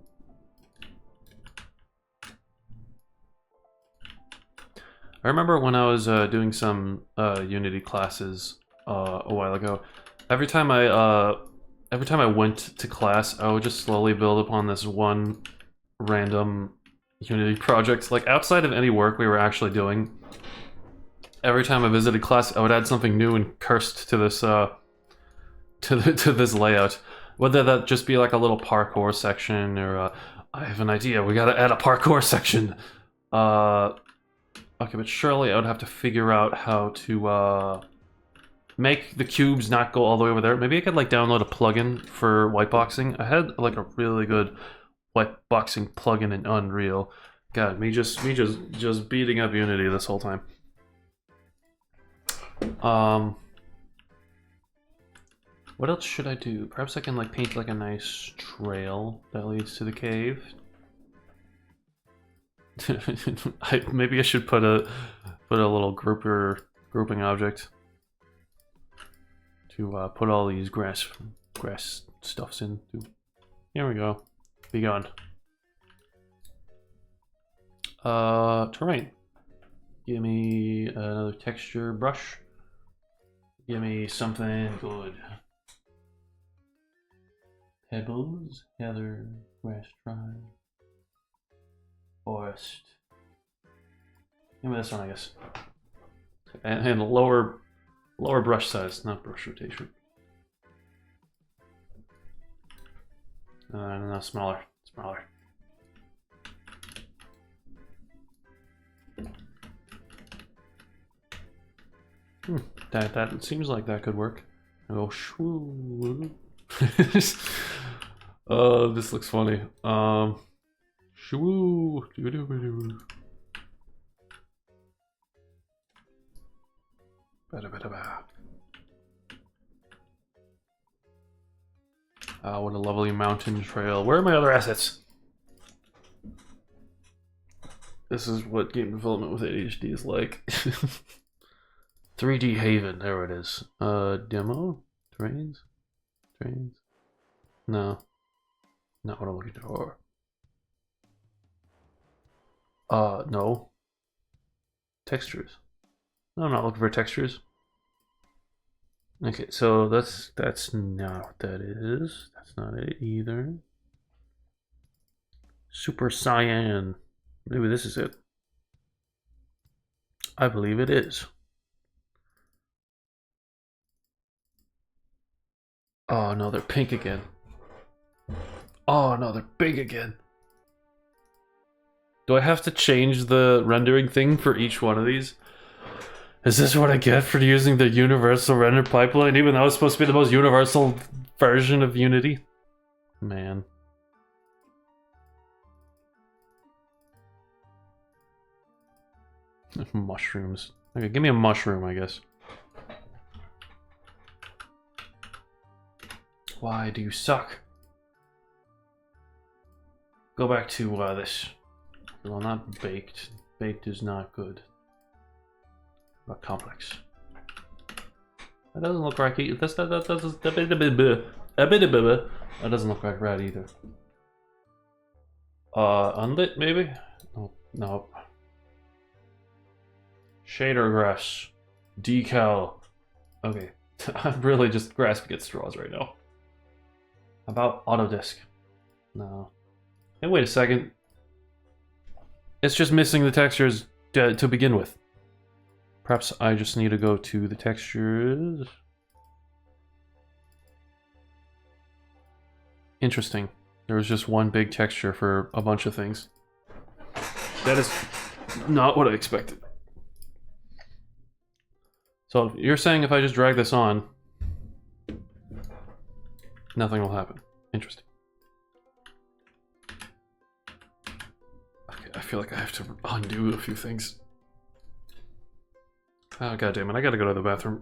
I remember when I was doing some Unity classes a while ago. Every time I went to class, I would just slowly build upon this one random Unity project. Like outside of any work we were actually doing, every time I visited class, I would add something new and cursed to this to this layout. Whether that just be like a little parkour section, or I have an idea, we gotta add a parkour section. Okay, but surely I would have to figure out how to make the cubes not go all the way over there. Maybe I could like download a plugin for whiteboxing. I had like a really good whiteboxing plugin in Unreal. God, me just beating up Unity this whole time. What else should I do? Perhaps I can like paint like a nice trail that leads to the cave. Maybe I should put a little grouping object to put all these grass stuffs into. Here we go. Be gone. Terrain. Give me another texture brush. Give me something good. Pebbles, heather, grass tribe, forest. Give me this one, I guess. And lower brush size, not brush rotation. No, smaller. That seems like that could work. I go shoo. This looks funny. Shoo. What a lovely mountain trail. Where are my other assets? This is what game development with ADHD is like. 3D Haven, there it is. Demo? Trains? No. Not what I'm looking for. No. Textures. No, I'm not looking for textures. Okay, so that's not what that is. That's not it either. Super Cyan. Maybe this is it. I believe it is. Oh no, they're pink again. Oh no, they're big again. Do I have to change the rendering thing for each one of these? Is this what I get for using the universal render pipeline, even though it's supposed to be the most universal version of Unity? Man. Mushrooms. Okay, give me a mushroom, I guess. Why do you suck? Go back to this. Well, not baked. Baked is not good. But complex. That doesn't look right. That doesn't look like red either. Unlit maybe? Oh, no. Shader grass. Decal. Okay. I'm really just grasping at straws right now. About Autodesk. No. Hey, wait a second. It's just missing the textures to begin with. Perhaps I just need to go to the textures. Interesting. There was just one big texture for a bunch of things. That is not what I expected. So you're saying if I just drag this on, nothing will happen. Interesting. Okay, I feel like I have to undo a few things. Oh, God damn it, I gotta go to the bathroom.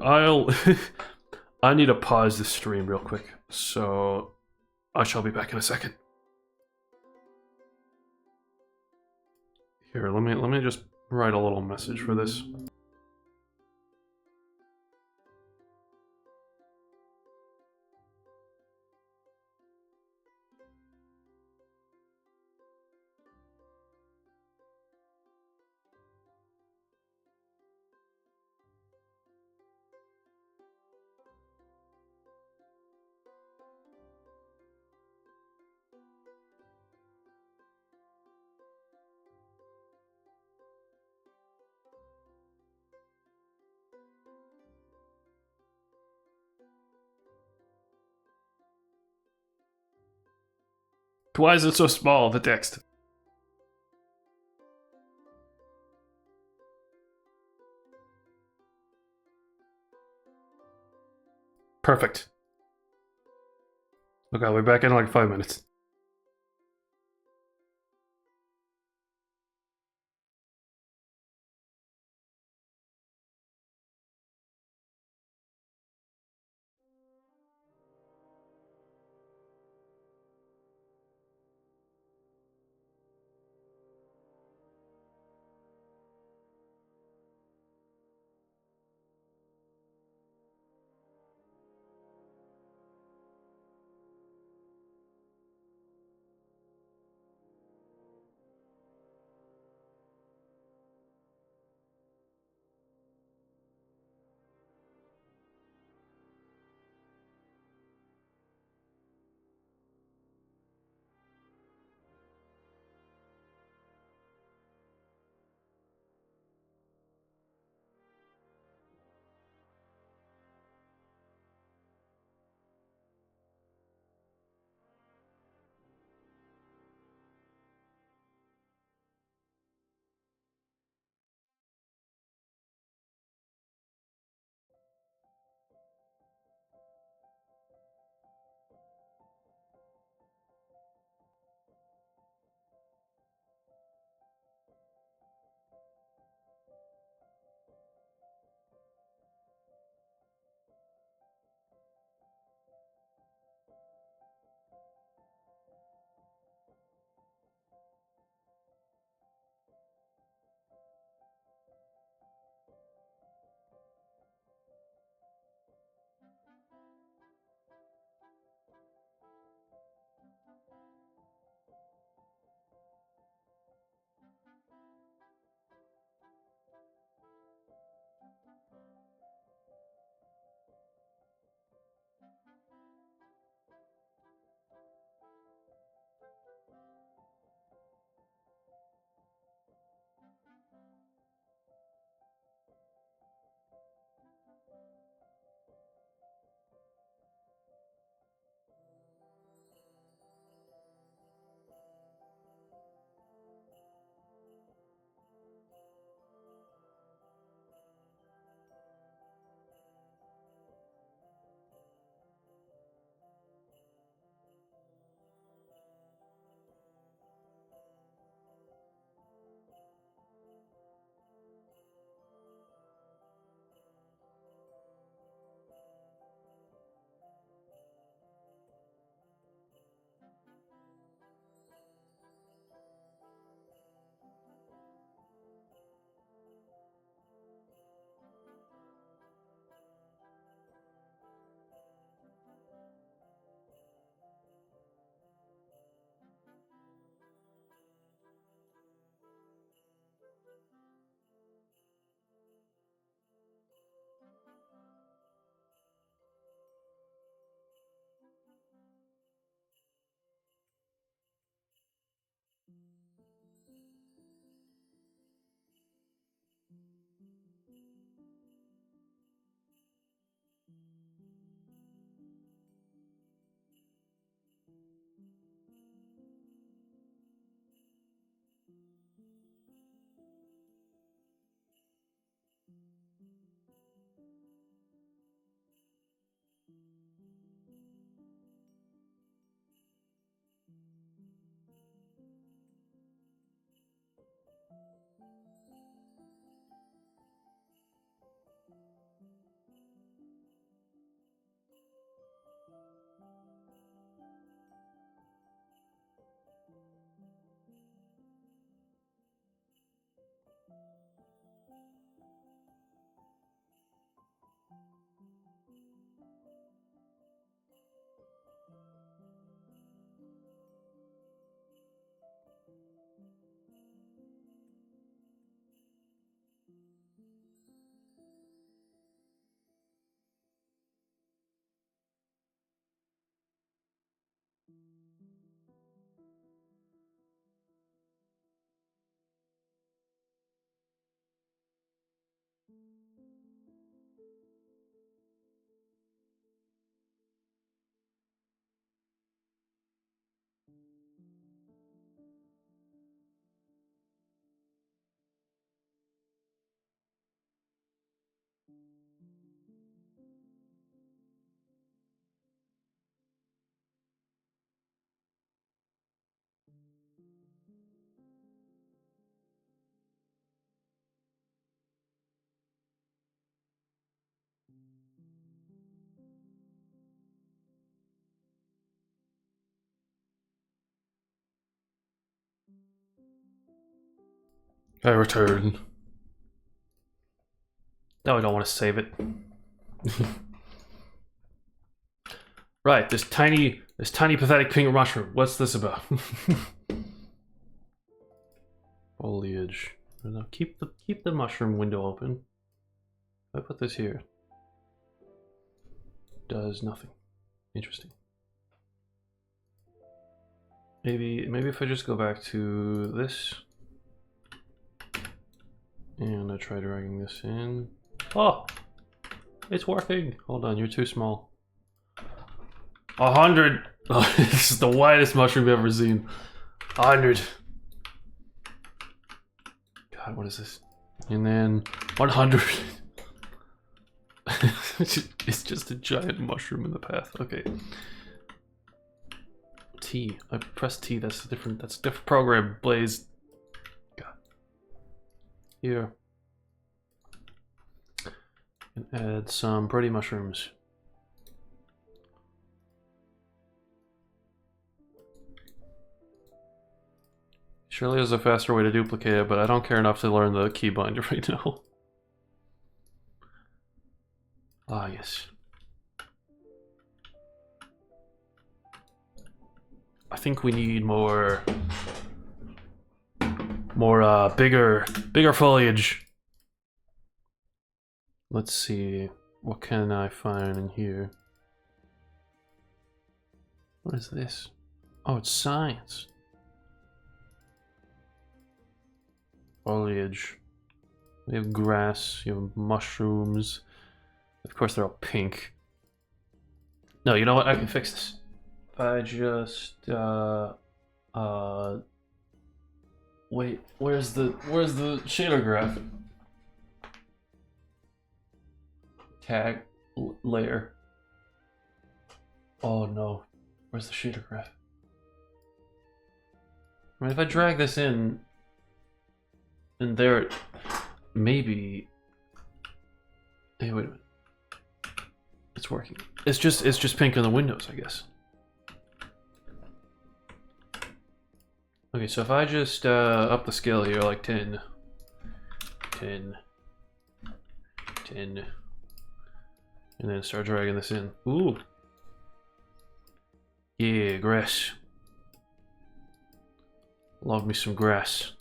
I need to pause this stream real quick, so I shall be back in a second. Here, let me just write a little message for this. Why is it so small, the text? Perfect. Okay, we're back in like 5 minutes. I return. No, I don't want to save it. Right, this tiny pathetic pink mushroom. What's this about? Foliage. No, keep the mushroom window open. If I put this here, does nothing. Interesting. Maybe if I just go back to this, and I try dragging this in. Oh, it's working. Hold on, you're too small. 100. Oh, this is the widest mushroom I've ever seen. 100. God, what is this? And then 100. It's just a giant mushroom in the path. Okay. T. I pressed T. That's a different program. Blaze. God. Here. And add some pretty mushrooms. Surely there's a faster way to duplicate it, but I don't care enough to learn the keybind right now. Ah, yes. I think we need more bigger foliage. Let's see, what can I find in here? What is this? Oh, it's science. Foliage. We have grass, you have mushrooms. Of course they're all pink. No, you know what? I can fix this. If I just wait, where's the shader graph? Tag layer. Oh no. Where's the shader graph? I mean, if I drag this in and there, maybe. Hey, wait a minute. It's working. It's just pink on the windows, I guess. Okay, so if I just up the scale here, like 10, 10, 10, and then start dragging this in. Ooh. Yeah, grass. Love me some grass.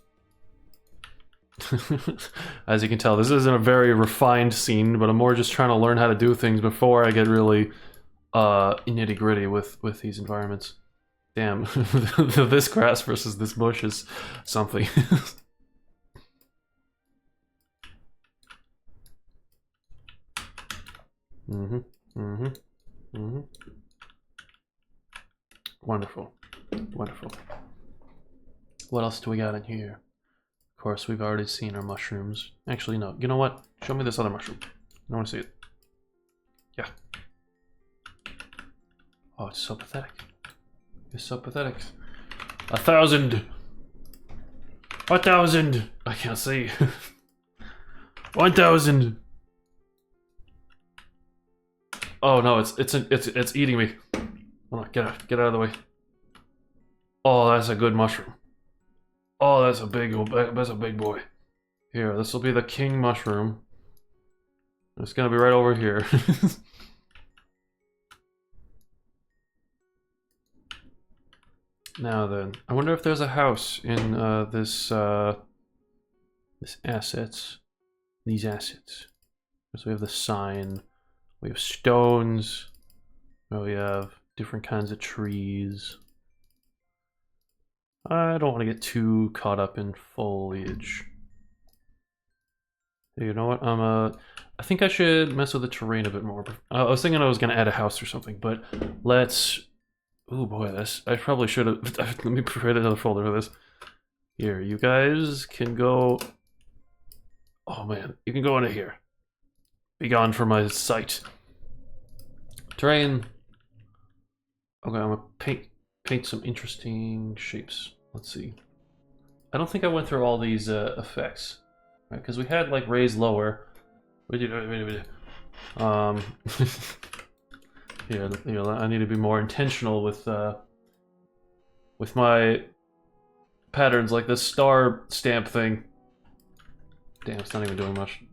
As you can tell, this isn't a very refined scene, but I'm more just trying to learn how to do things before I get really nitty-gritty with these environments. Damn, this grass versus this bush is something. Wonderful, wonderful. What else do we got in here? Of course, we've already seen our mushrooms. Actually, no. You know what? Show me this other mushroom. I want to see it. Yeah. Oh, it's so pathetic. It's so pathetic. 1,000. 1,000. I can't see. 1,000. Oh no, it's eating me. Hold on, get out of the way. Oh, that's a good mushroom. Oh, that's a big boy. Here, this will be the king mushroom. It's gonna be right over here. Now then, I wonder if there's a house in these assets. So we have the sign, we have stones, we have different kinds of trees. I don't want to get too caught up in foliage. You know what? I think I should mess with the terrain a bit more. I was thinking I was gonna add a house or something, but let's. Oh boy, I probably should have. Let me create another folder for this. Here, you guys can go. Oh man, you can go into here. Be gone from my sight. Terrain. Okay, I'm gonna paint some interesting shapes. Let's see. I don't think I went through all these effects, right? Because we had like raise lower. Wait. Yeah, you know, I need to be more intentional with my patterns, like this star stamp thing. Damn, it's not even doing much.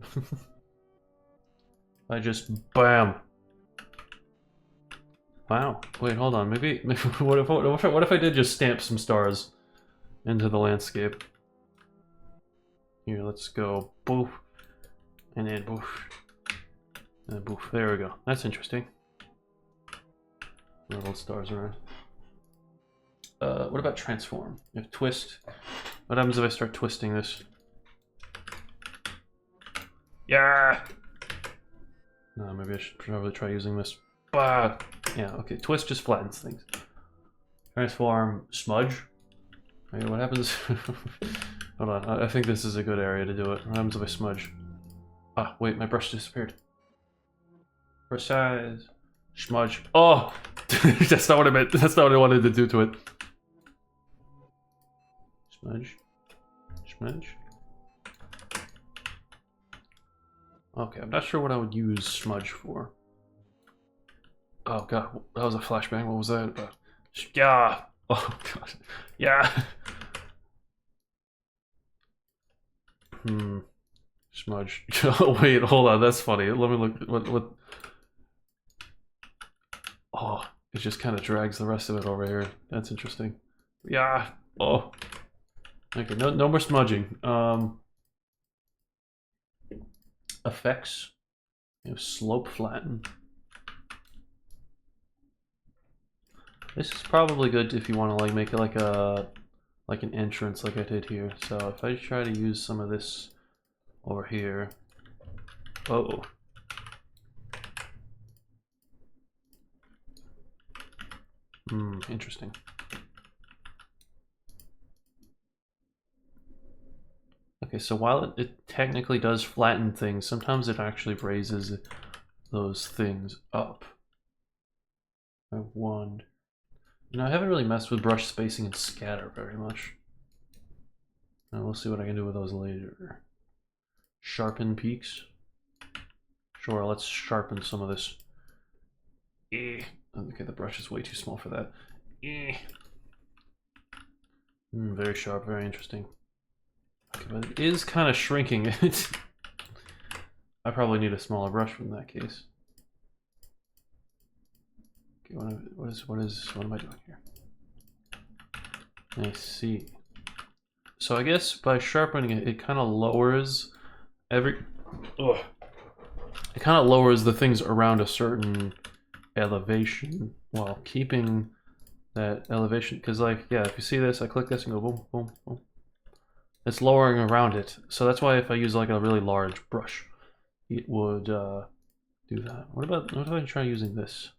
I just bam. Wow. Wait, hold on. Maybe what if I did just stamp some stars into the landscape? Here, let's go boof, and then boof, and boof. There we go. That's interesting. Little stars around. What about transform? If twist. What happens if I start twisting this? Yeah. No, maybe I should probably try using this. Bah. Yeah. Okay. Twist just flattens things. Transform. Smudge. Okay, what happens? Hold on. I think this is a good area to do it. What happens if I smudge? Ah, wait. My brush disappeared. Brush size. Smudge. Oh, that's not what I meant. That's not what I wanted to do to it. Smudge. Smudge. Okay, I'm not sure what I would use smudge for. Oh god, that was a flashbang. What was that about? Yeah. Oh god. Yeah. Smudge. Wait, hold on. That's funny. Let me look. What? Oh, it just kind of drags the rest of it over here. That's interesting. Yeah. Oh. Okay. No more smudging. Effects. You have slope flatten. This is probably good if you want to like make it like an entrance like I did here. So if I try to use some of this over here. Oh. Interesting. Okay, so while it technically does flatten things, sometimes it actually raises those things up. I wand. You know, I haven't really messed with brush spacing and scatter very much. And we'll see what I can do with those later. Sharpen peaks. Sure, let's sharpen some of this. Okay, the brush is way too small for that. Very sharp, very interesting. Okay, but it is kind of shrinking it. I probably need a smaller brush in that case. Okay, what am I doing here? I see. So I guess by sharpening it, it kind of lowers it kind of lowers the things around a certain elevation while keeping that elevation. Because like, yeah, if you see this, I click this and go boom, boom, boom. It's lowering around it. So that's why if I use like a really large brush, it would do that. What if I try using this?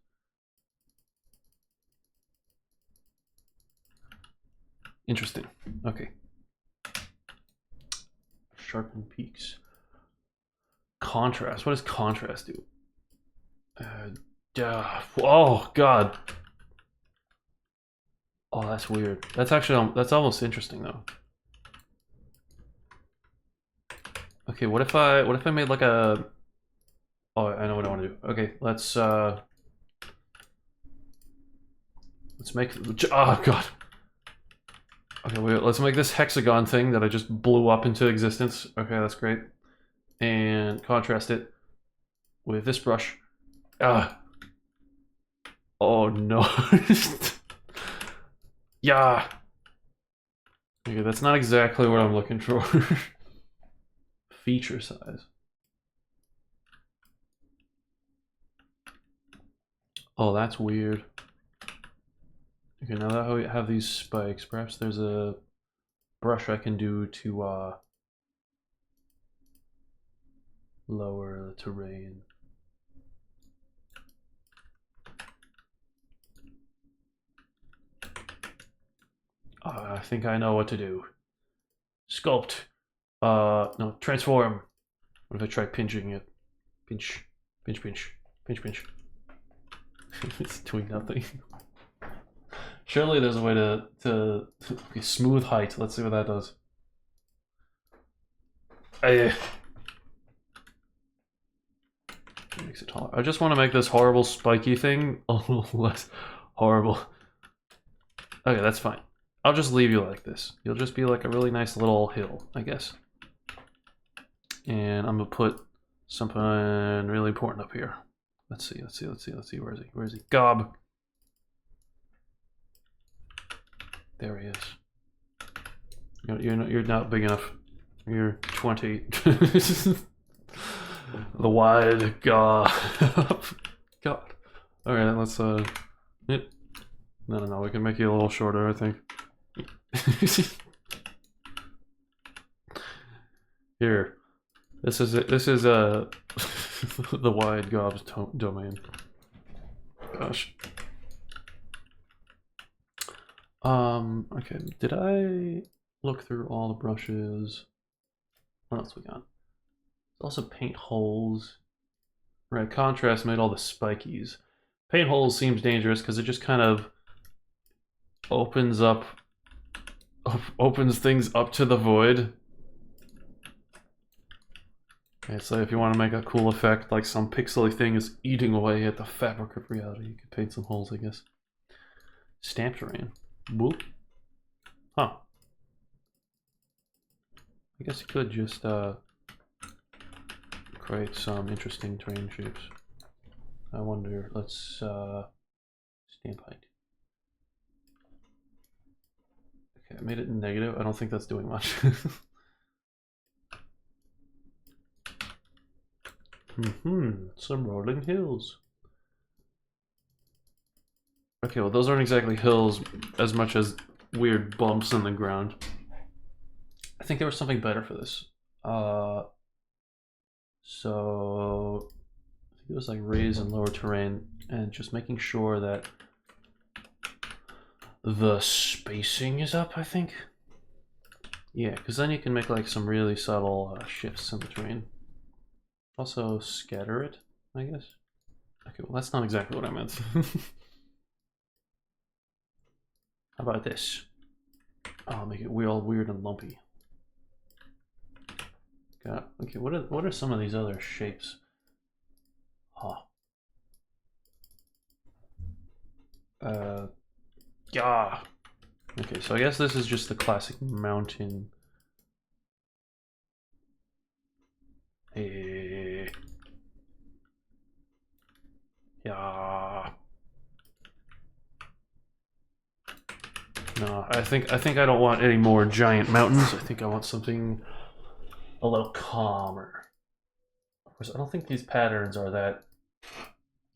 Interesting. Okay. Sharpen peaks. Contrast. What does contrast do? Oh god. Oh, that's weird. That's actually that's almost interesting though. Okay, what if I made like a? Oh, I know what I want to do. Okay, let's make. Oh god. Okay, wait. Let's make this hexagon thing that I just blew up into existence. Okay, that's great. And contrast it with this brush. Ah. Oh no. Yeah. Okay, that's not exactly what I'm looking for. Feature size. Oh, that's weird. Okay, now that we have these spikes, perhaps there's a brush I can do to lower the terrain. I think I know what to do. Sculpt. No, transform. What if I try pinching it? Pinch, pinch, pinch, pinch, pinch. It's doing nothing. Surely there's a way to okay, smooth height. Let's see what that does. Makes it taller. I just want to make this horrible spiky thing a little less horrible. Okay, that's fine. I'll just leave you like this. You'll just be like a really nice little hill, I guess. And I'm gonna put something really important up here. Let's see. Where is he? Where is he? Gob. There he is. You're not big enough. You're 20. The wide gob. God. Alright, let's yep. No, we can make you a little shorter, I think. Here. This is the wide gob's domain. Gosh. Okay, did I look through all the brushes? What else we got? Also paint holes. Right, contrast made all the spikies. Paint holes seems dangerous because it just kind of opens things up to the void. Okay, so if you want to make a cool effect, like some pixely thing is eating away at the fabric of reality, you could paint some holes, I guess. Stamp terrain. Boop. Huh. I guess you could just create some interesting terrain shapes. I wonder, let's stamp height. Okay, I made it negative. I don't think that's doing much. Some rolling hills. Okay, well those aren't exactly hills as much as weird bumps in the ground. I think there was something better for this. So I think it was like raise and lower terrain and just making sure that the spacing is up, I think. Yeah, because then you can make like some really subtle shifts in the terrain. Also scatter it, I guess. Okay, well that's not exactly what I meant. How about this? I'll make it all weird and lumpy. Okay, what are some of these other shapes? Huh. Yeah. Okay, so I guess this is just the classic mountain. Hey. Yeah. No, I think I don't want any more giant mountains. I think I want something a little calmer. Of course, I don't think these patterns are that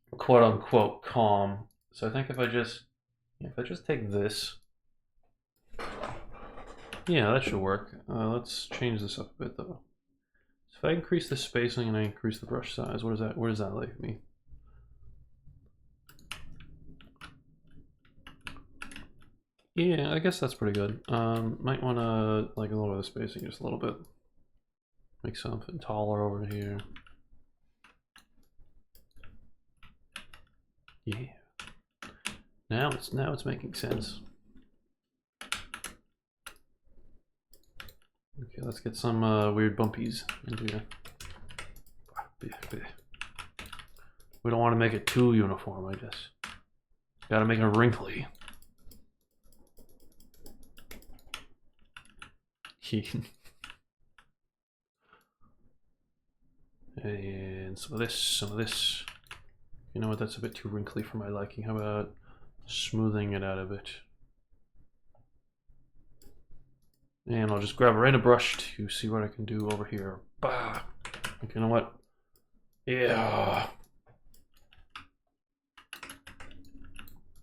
quote unquote calm. So I think if I just take this, yeah, that should work. Let's change this up a bit though. So if I increase the spacing and I increase the brush size, where does that leave me? Yeah, I guess that's pretty good. Might want to like lower the spacing just a little bit. Make something taller over here. Yeah. Now it's making sense. Okay, let's get some weird bumpies into here. We don't want to make it too uniform, I guess. Gotta make it wrinkly. And some of this. You know what, that's a bit too wrinkly for my liking. How about smoothing it out a bit? And I'll just grab a random brush to see what I can do over here. Bah! Okay, you know what? Yeah.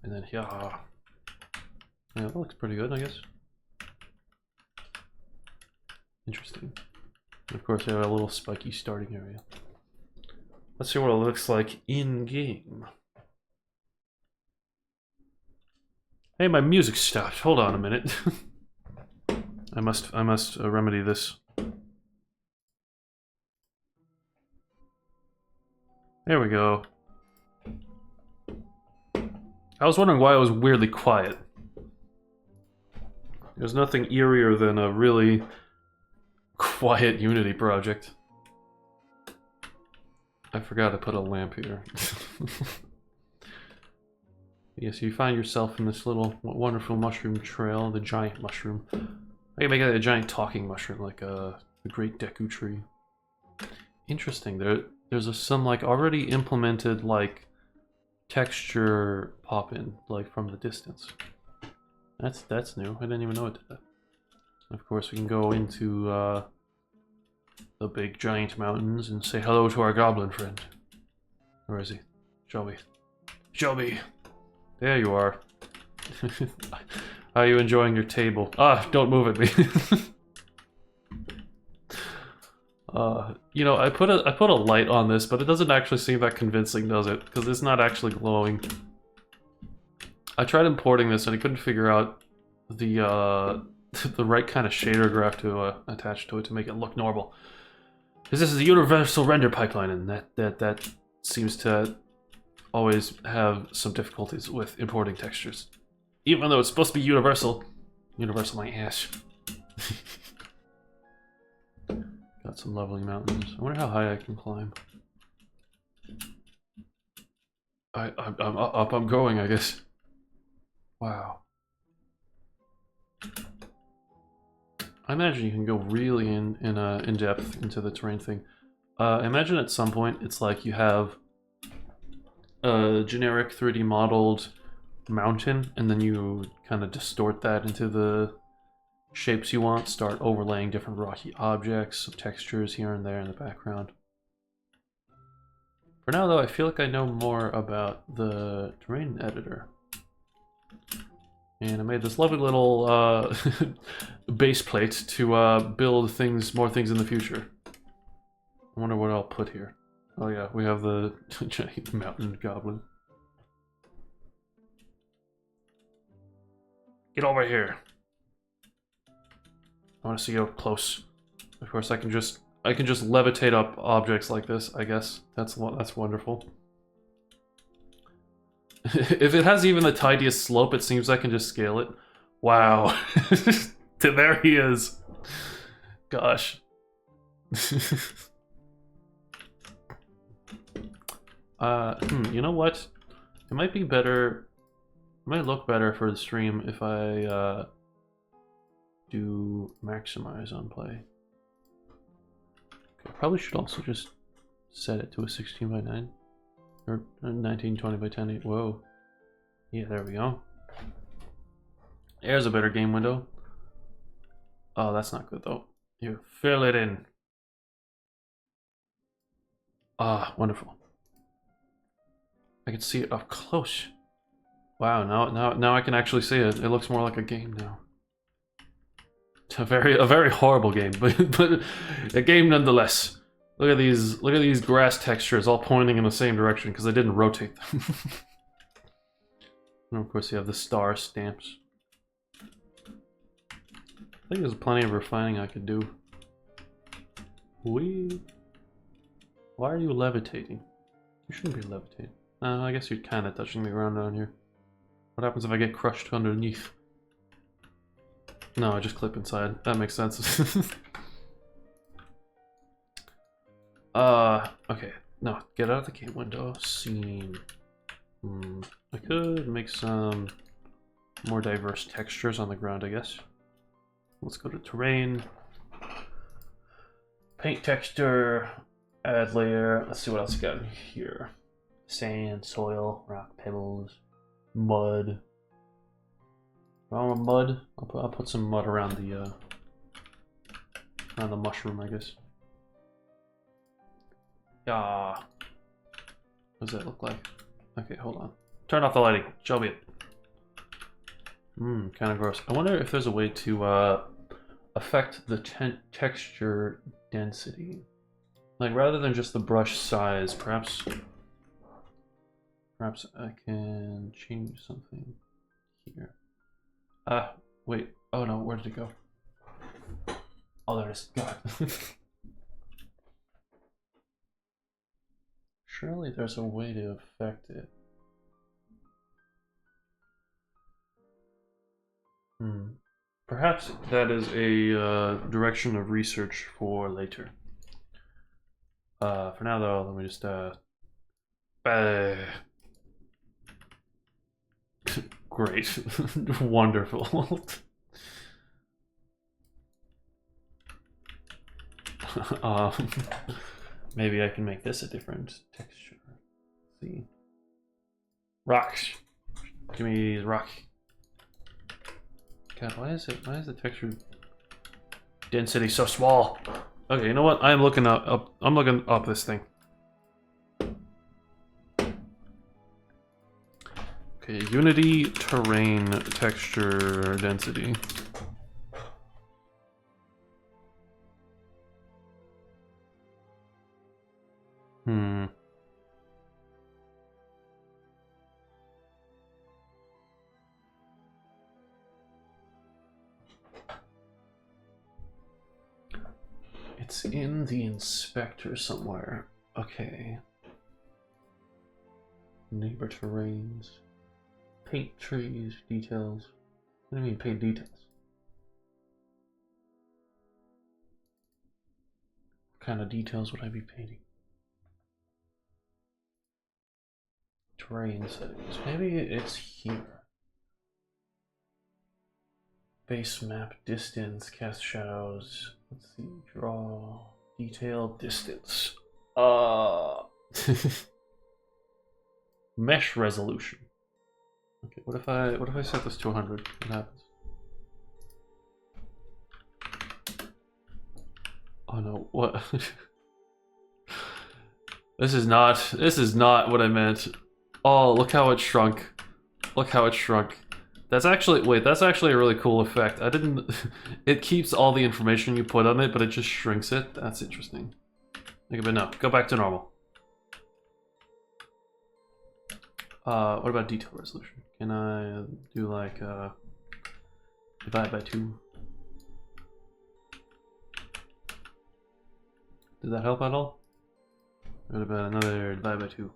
And then yeah. Yeah, that looks pretty good, I guess. Interesting. And of course, I have a little spiky starting area. Let's see what it looks like in game. Hey, my music stopped. Hold on a minute. I must remedy this. There we go. I was wondering why it was weirdly quiet. There's nothing eerier than a really quiet Unity project. I forgot to put a lamp here. Yes, you find yourself in this little wonderful mushroom trail, the giant mushroom. I can make it a giant talking mushroom, like the great Deku tree. interesting. Some like already implemented like texture pop-in like from the distance. That's new. I didn't even know it did that. Of course, we can go into the big giant mountains and say hello to our goblin friend. Where is he? Show me. Show me. There you are. How are you enjoying your table? Ah, don't move at me. You know, I put a light on this, but it doesn't actually seem that convincing, does it? Because it's not actually glowing. I tried importing this and I couldn't figure out the the right kind of shader graph to attach to it to make it look normal. Because this is a universal render pipeline, and that seems to always have some difficulties with importing textures. Even though it's supposed to be universal. Universal my ass. Got some lovely mountains. I wonder how high I can climb. I'm up, I'm going, I guess. Wow. I imagine you can go really in depth into the terrain thing. Imagine at some point it's like you have a generic 3D modeled mountain, and then you kind of distort that into the shapes you want, start overlaying different rocky objects, some textures here and there in the background. For now though, I feel like I know more about the terrain editor. And I made this lovely little base plate to build more things in the future. I wonder what I'll put here. Oh yeah, we have the giant mountain goblin. Get over here. I want to see you up close. Of course, I can just levitate up objects like this. I guess that's wonderful. If it has even the tiniest slope, it seems I can just scale it. Wow. There he is. Gosh. You know what? It might be better. It might look better for the stream if I do maximize on play. Okay, I probably should also just set it to a 16:9. Or 1920 by 1080. Whoa. Yeah, there we go. There's a better game window. Oh, that's not good though. You fill it in. Ah, wonderful. I can see it up close. Wow, now I can actually see it. It looks more like a game now. It's a very horrible game, but a game nonetheless. Look at these grass textures all pointing in the same direction because I didn't rotate them. And of course you have the star stamps. I think there's plenty of refining I could do. Why are you levitating? You shouldn't be levitating. I guess you're kind of touching the ground down here. What happens if I get crushed underneath? No, I just clip inside. That makes sense. Okay. No, get out of the game window. Scene. I could make some more diverse textures on the ground, I guess. Let's go to terrain. Paint texture. Add layer. Let's see what else we got in here. Sand, soil, rock, pebbles, mud. Mud. I'll put some mud around the mushroom, I guess. Yeah. What does that look like? Okay, hold on. Turn off the lighting. Show me it. Kind of gross. I wonder if there's a way to affect the texture density. Like, rather than just the brush size, perhaps I can change something here. Wait. Oh no, where did it go? Oh, there it is. God. Surely there's a way to affect it. Perhaps that is a direction of research for later. For now though, let me just great. Wonderful. Maybe I can make this a different texture. Let's see. Rocks. Give me these rock. God, why is the texture density so small? Okay, you know what? I'm looking up this thing. Okay, Unity terrain texture density. It's in the inspector somewhere. Okay. Neighbor terrains. Paint trees, details. What do you mean paint details? What kind of details would I be painting? Terrain settings. Maybe it's here. Base map, distance, cast shadows. Let's see, draw, detail, distance. Mesh resolution. Okay, what if I set this to 100? What happens? Oh no, what? This is not what I meant. Oh, look how it shrunk. Look how it shrunk. That's actually, wait, that's actually a really cool effect. I didn't, it keeps all the information you put on it, but it just shrinks it. That's interesting. Okay, but no, go back to normal. What about detail resolution? Can I do like, divide by 2? Did that help at all? What about another divide by 2?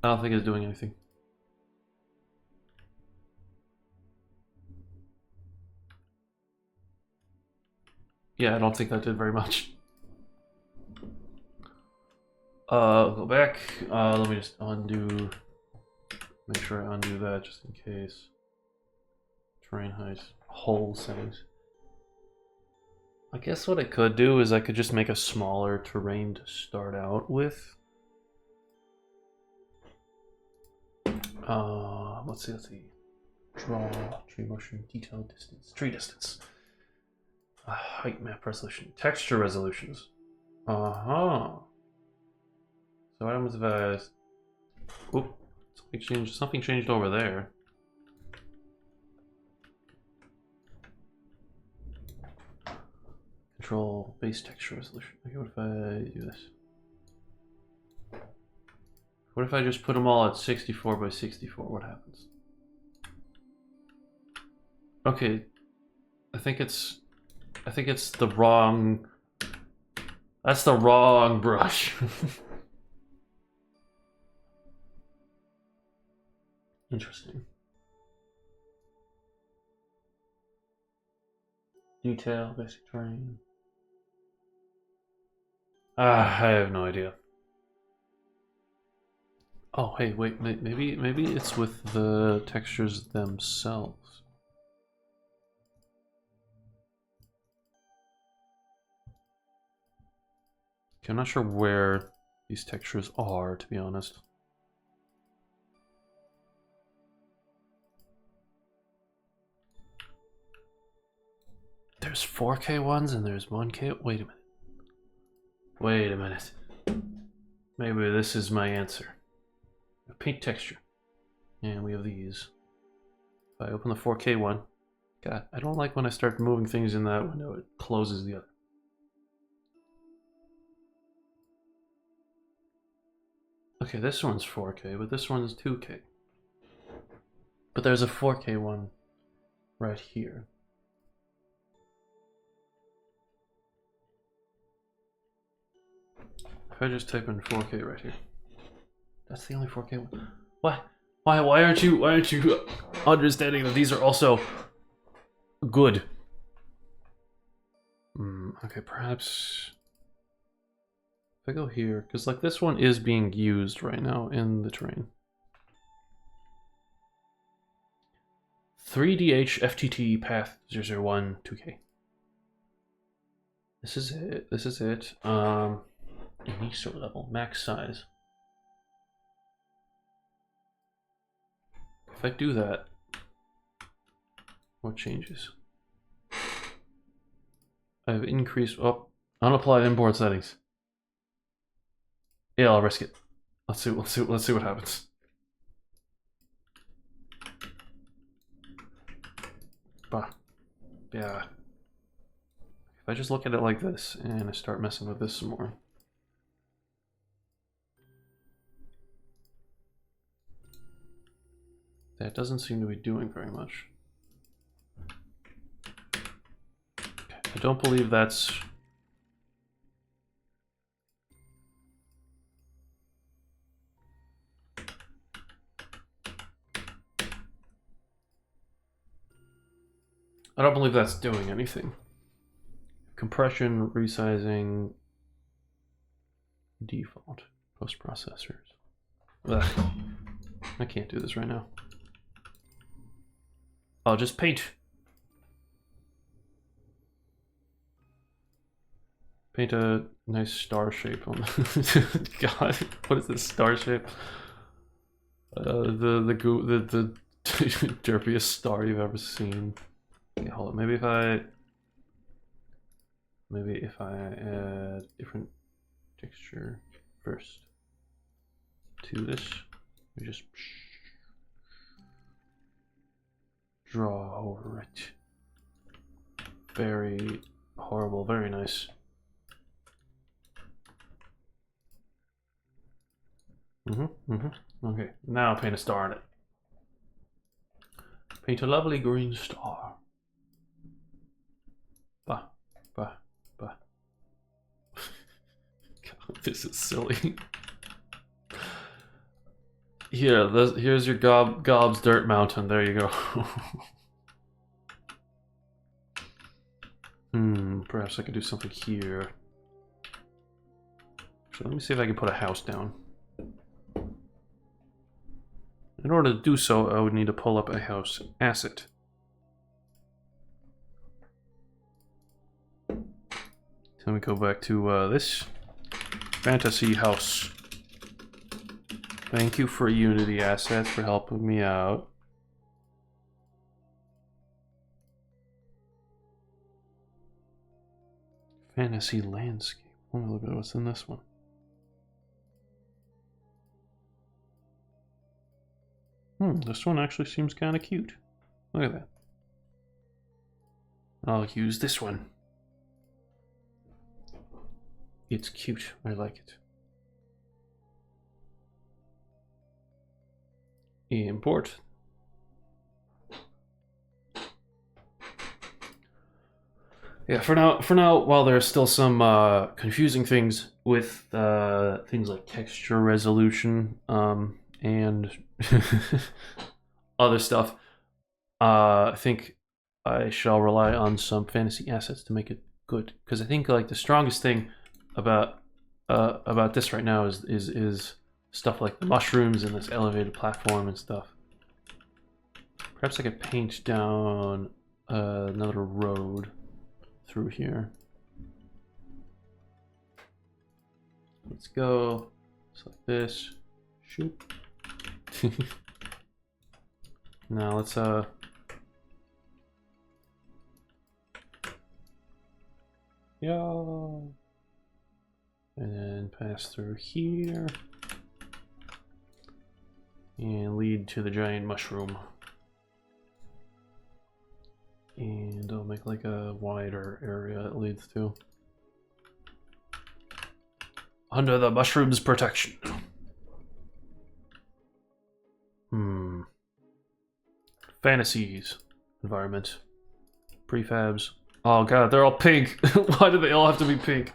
I don't think it's doing anything. Yeah, I don't think that did very much. Go back. Let me just undo. Make sure I undo that just in case. Terrain height, whole settings. I guess what I could do is I could just make a smaller terrain to start out with. Let's see. Draw, tree motion, detail, distance, tree distance. Height map resolution, texture resolutions. So what happens if I... Oop, something changed over there. Control base texture resolution. Okay, what if I do this? What if I just put them all at 64 by 64? What happens? Okay, I think it's the wrong... That's the wrong brush. Interesting. Detail, basic terrain. I have no idea. Oh, hey, wait, maybe it's with the textures themselves. Okay, I'm not sure where these textures are, to be honest. There's 4K ones and there's 1K. Wait a minute. Wait a minute. Maybe this is my answer. A paint texture. And we have these. If I open the 4K one, God, I don't like when I start moving things in that window, it closes the other. Okay, this one's 4K, but this one's 2K. But there's a 4K one right here. If I just type in 4K right here. That's the only 4K one. Why? Why aren't you understanding that these are also good? Okay, perhaps if I go here, because like this one is being used right now in the terrain. 3DH FTT path 001 2K. This is it. This is it. Initial level, max size. If I do that, what changes? I've increased. Oh, unapply import settings. Yeah, I'll risk it. Let's see what happens. Bah. Yeah. If I just look at it like this and I start messing with this some more. That doesn't seem to be doing very much. Okay, I don't believe that's... I don't believe that's doing anything. Compression, resizing, default, post-processors. Ugh. I can't do this right now. I'll just paint. Paint a nice star shape on the God, what is this star shape? The derpiest star you've ever seen. Okay, hold on. Maybe if I add different texture first to this, we just draw over it. Very horrible, very nice. Okay, now paint a star on it. Paint a lovely green star. Bah, bah, bah. God, this is silly. Here's your Gob's Dirt Mountain. There you go. Perhaps I could do something here. So let me see if I can put a house down. In order to do so, I would need to pull up a house asset. Then we go back to this fantasy house. Thank you for Unity asset for helping me out. Fantasy landscape. Let me look at what's in this one. This one actually seems kind of cute. Look at that. I'll use this one. It's cute. I like it. Import. Yeah, for now, while there's still some confusing things with things like texture resolution and other stuff, I think I shall rely on some fantasy assets to make it good. Because I think like the strongest thing about this right now is stuff like the mushrooms and this elevated platform and stuff. Perhaps I could paint down another road through here. Let's go. Just like this. Shoot. Now let's yeah. And then pass through here. And lead to the giant mushroom. And I'll make like a wider area it leads to. Under the mushroom's protection. Fantasies. Environment. Prefabs. Oh god, they're all pink. Why do they all have to be pink?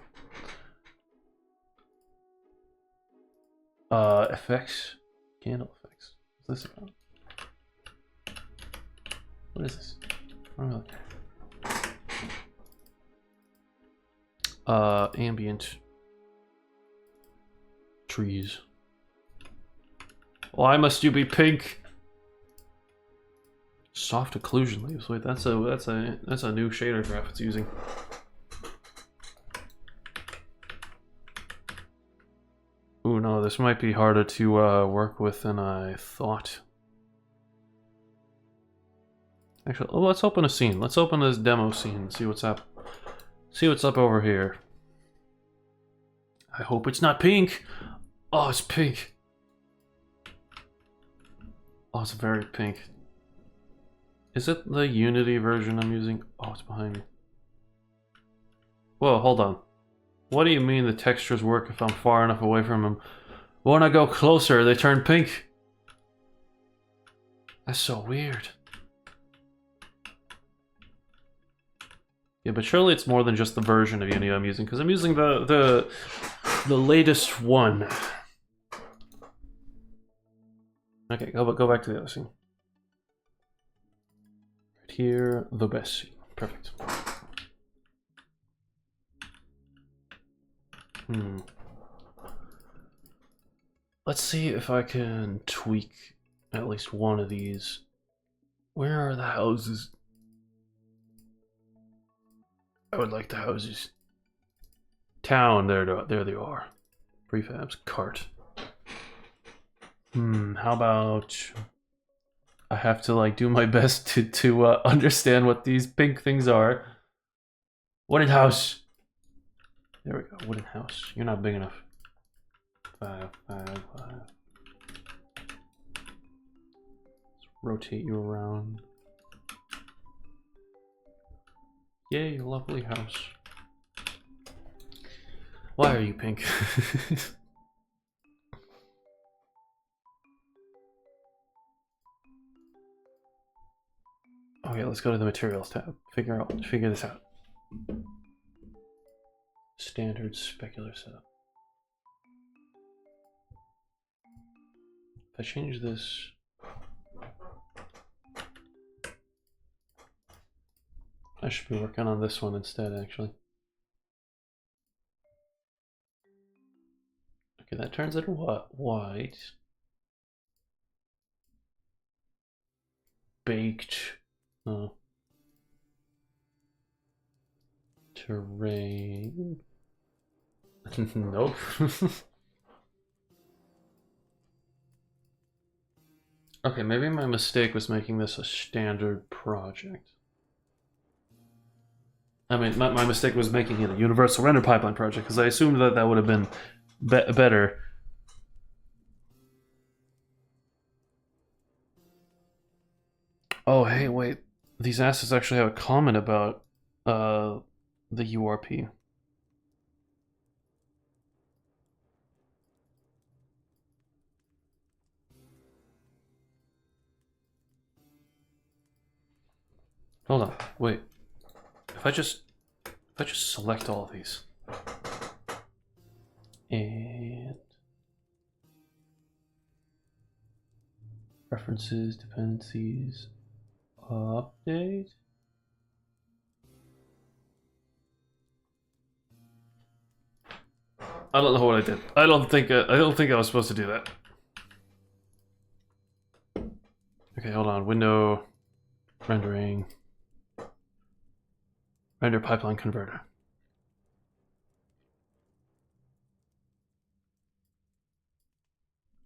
Effects. Candle effects. What's this about? What is this? Ambient trees. Why must you be pink? Soft occlusion leaves. Wait, that's a new shader graph it's using. Ooh, no, this might be harder to work with than I thought. Actually, let's open a scene. Let's open this demo scene and see what's up. See what's up over here. I hope it's not pink. Oh, it's pink. Oh, it's very pink. Is it the Unity version I'm using? Oh, it's behind me. Whoa, hold on. What do you mean the textures work if I'm far enough away from them? When I go closer, they turn pink. That's so weird. Yeah, but surely it's more than just the version of Unity I'm using, because I'm using the latest one. Okay, go back to the other scene. Right here, the best scene. Perfect. Let's see if I can tweak at least one of these. Where are the houses? I would like the houses. Town, there they are. Prefabs, cart. How about I have to like do my best to understand what these pink things are. Wooden house. There we go. Wooden house. You're not big enough. 5, 5, 5. Let's rotate you around. Yay, lovely house. Why are you pink? Okay, let's go to the materials tab. Figure this out. Standard specular setup. If I change this, I should be working on this one instead, actually. Okay, that turns it white. Baked. Oh. Terrain. Nope. Okay, maybe my mistake was making this a standard project. I mean, my mistake was making it a universal render pipeline project, because I assumed that that would have been better. Oh, hey, wait. These assets actually have a comment about the URP. Hold on, wait. If I just select all of these and references, dependencies, update. I don't know what I did. I don't think I was supposed to do that. Okay, hold on. Window rendering. Render pipeline converter.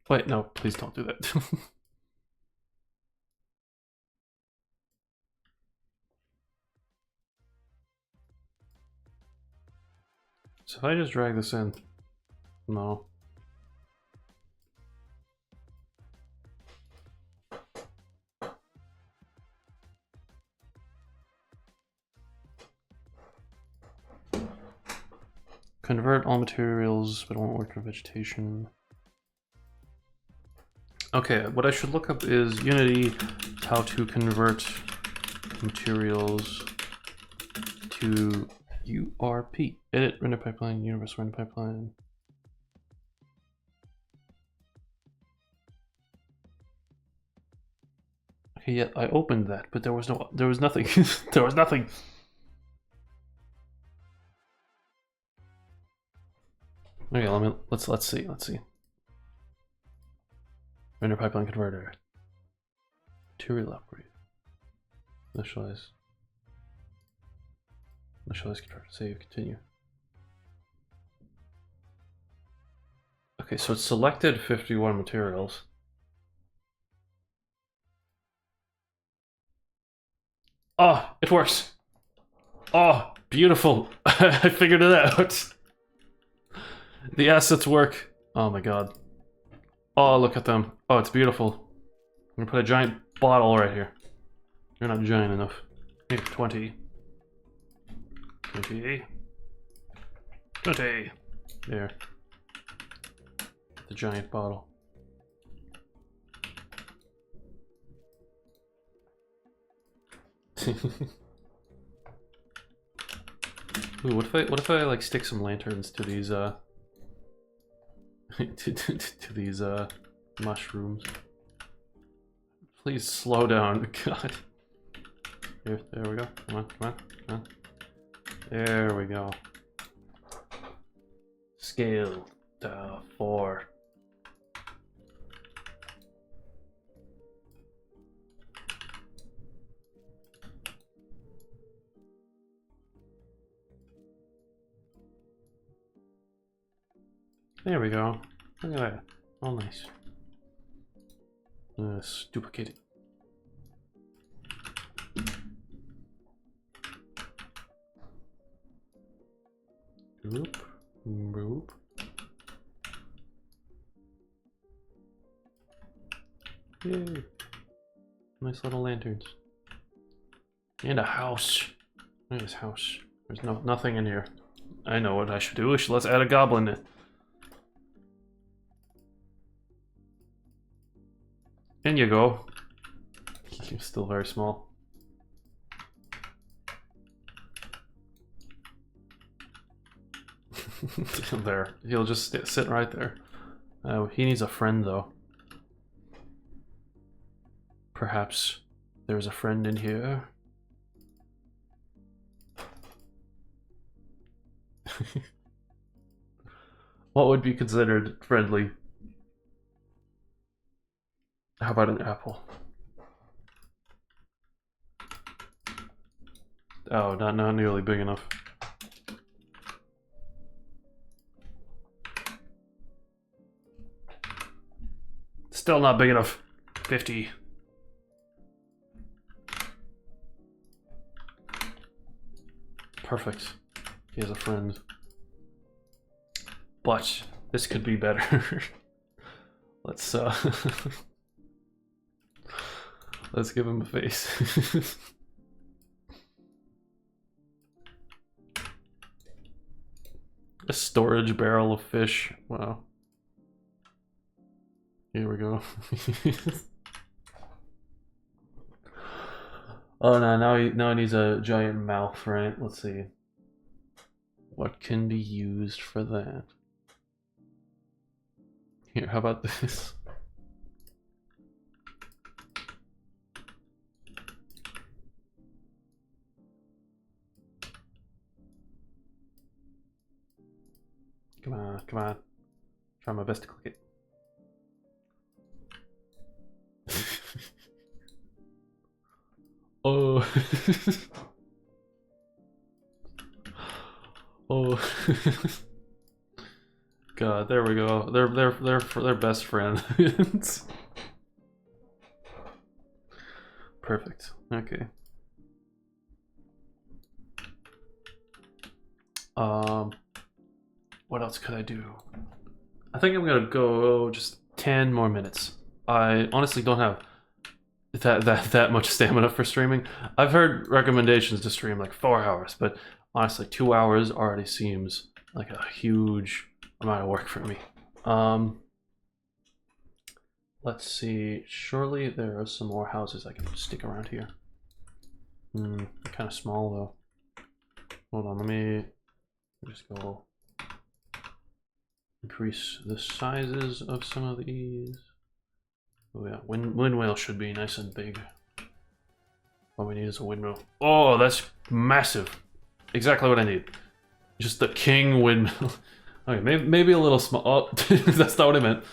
Wait, no, please don't do that. So if I just drag this in, no. Convert all materials, but it won't work for vegetation. Okay, what I should look up is Unity, how to convert materials to URP. Edit, render pipeline, universal render pipeline. Okay, yeah, I opened that, but there was nothing. There was nothing. Okay, let's see. Render pipeline converter. Material upgrade. Initialize. Initialize converter. Save. Continue. Okay, so it's selected 51 materials. Oh, it works. Oh, beautiful. I figured it out. The assets work. Oh my god. Oh, look at them. Oh, it's beautiful. I'm gonna put a giant bottle right here. You're not giant enough. Here, 20. 20. 20. There. The giant bottle. Ooh, what if I like stick some lanterns to these to these mushrooms? Please slow down, God. Here, there we go. Come on, come on, come on. There we go. Scale 4. There we go. Look at that. All nice. Duplicate it. Oop. Oop. Yay. Nice little lanterns. And a house. Look at this house. There's nothing in here. I know what I should do. Let's add a goblin in. In you go. You're still very small. There. He'll just sit right there. He needs a friend, though. Perhaps there's a friend in here. What would be considered friendly? How about an apple? Oh, not nearly big enough. Still not big enough. 50. Perfect. He has a friend. But this could be better. Let's let's give him a face. A storage barrel of fish. Wow. Here we go. Oh no, now he needs a giant mouth, right? Let's see. What can be used for that? Here, how about this? Come on, come on. Try my best to click it. Oh. Oh. God, there we go. They're best friends. Perfect. Okay. What else could I do? I think I'm gonna go just 10 more minutes. I honestly don't have that much stamina for streaming. I've heard recommendations to stream like 4 hours, but honestly 2 hours already seems like a huge amount of work for me. Let's see. Surely there are some more houses I can stick around here. Kind of small though. Hold on, let me just go increase the sizes of some of these. Oh yeah, windmill should be nice and big. What we need is a windmill. Oh, that's massive. Exactly what I need. Just the king windmill. Okay, maybe a little small. Oh, that's not what I meant.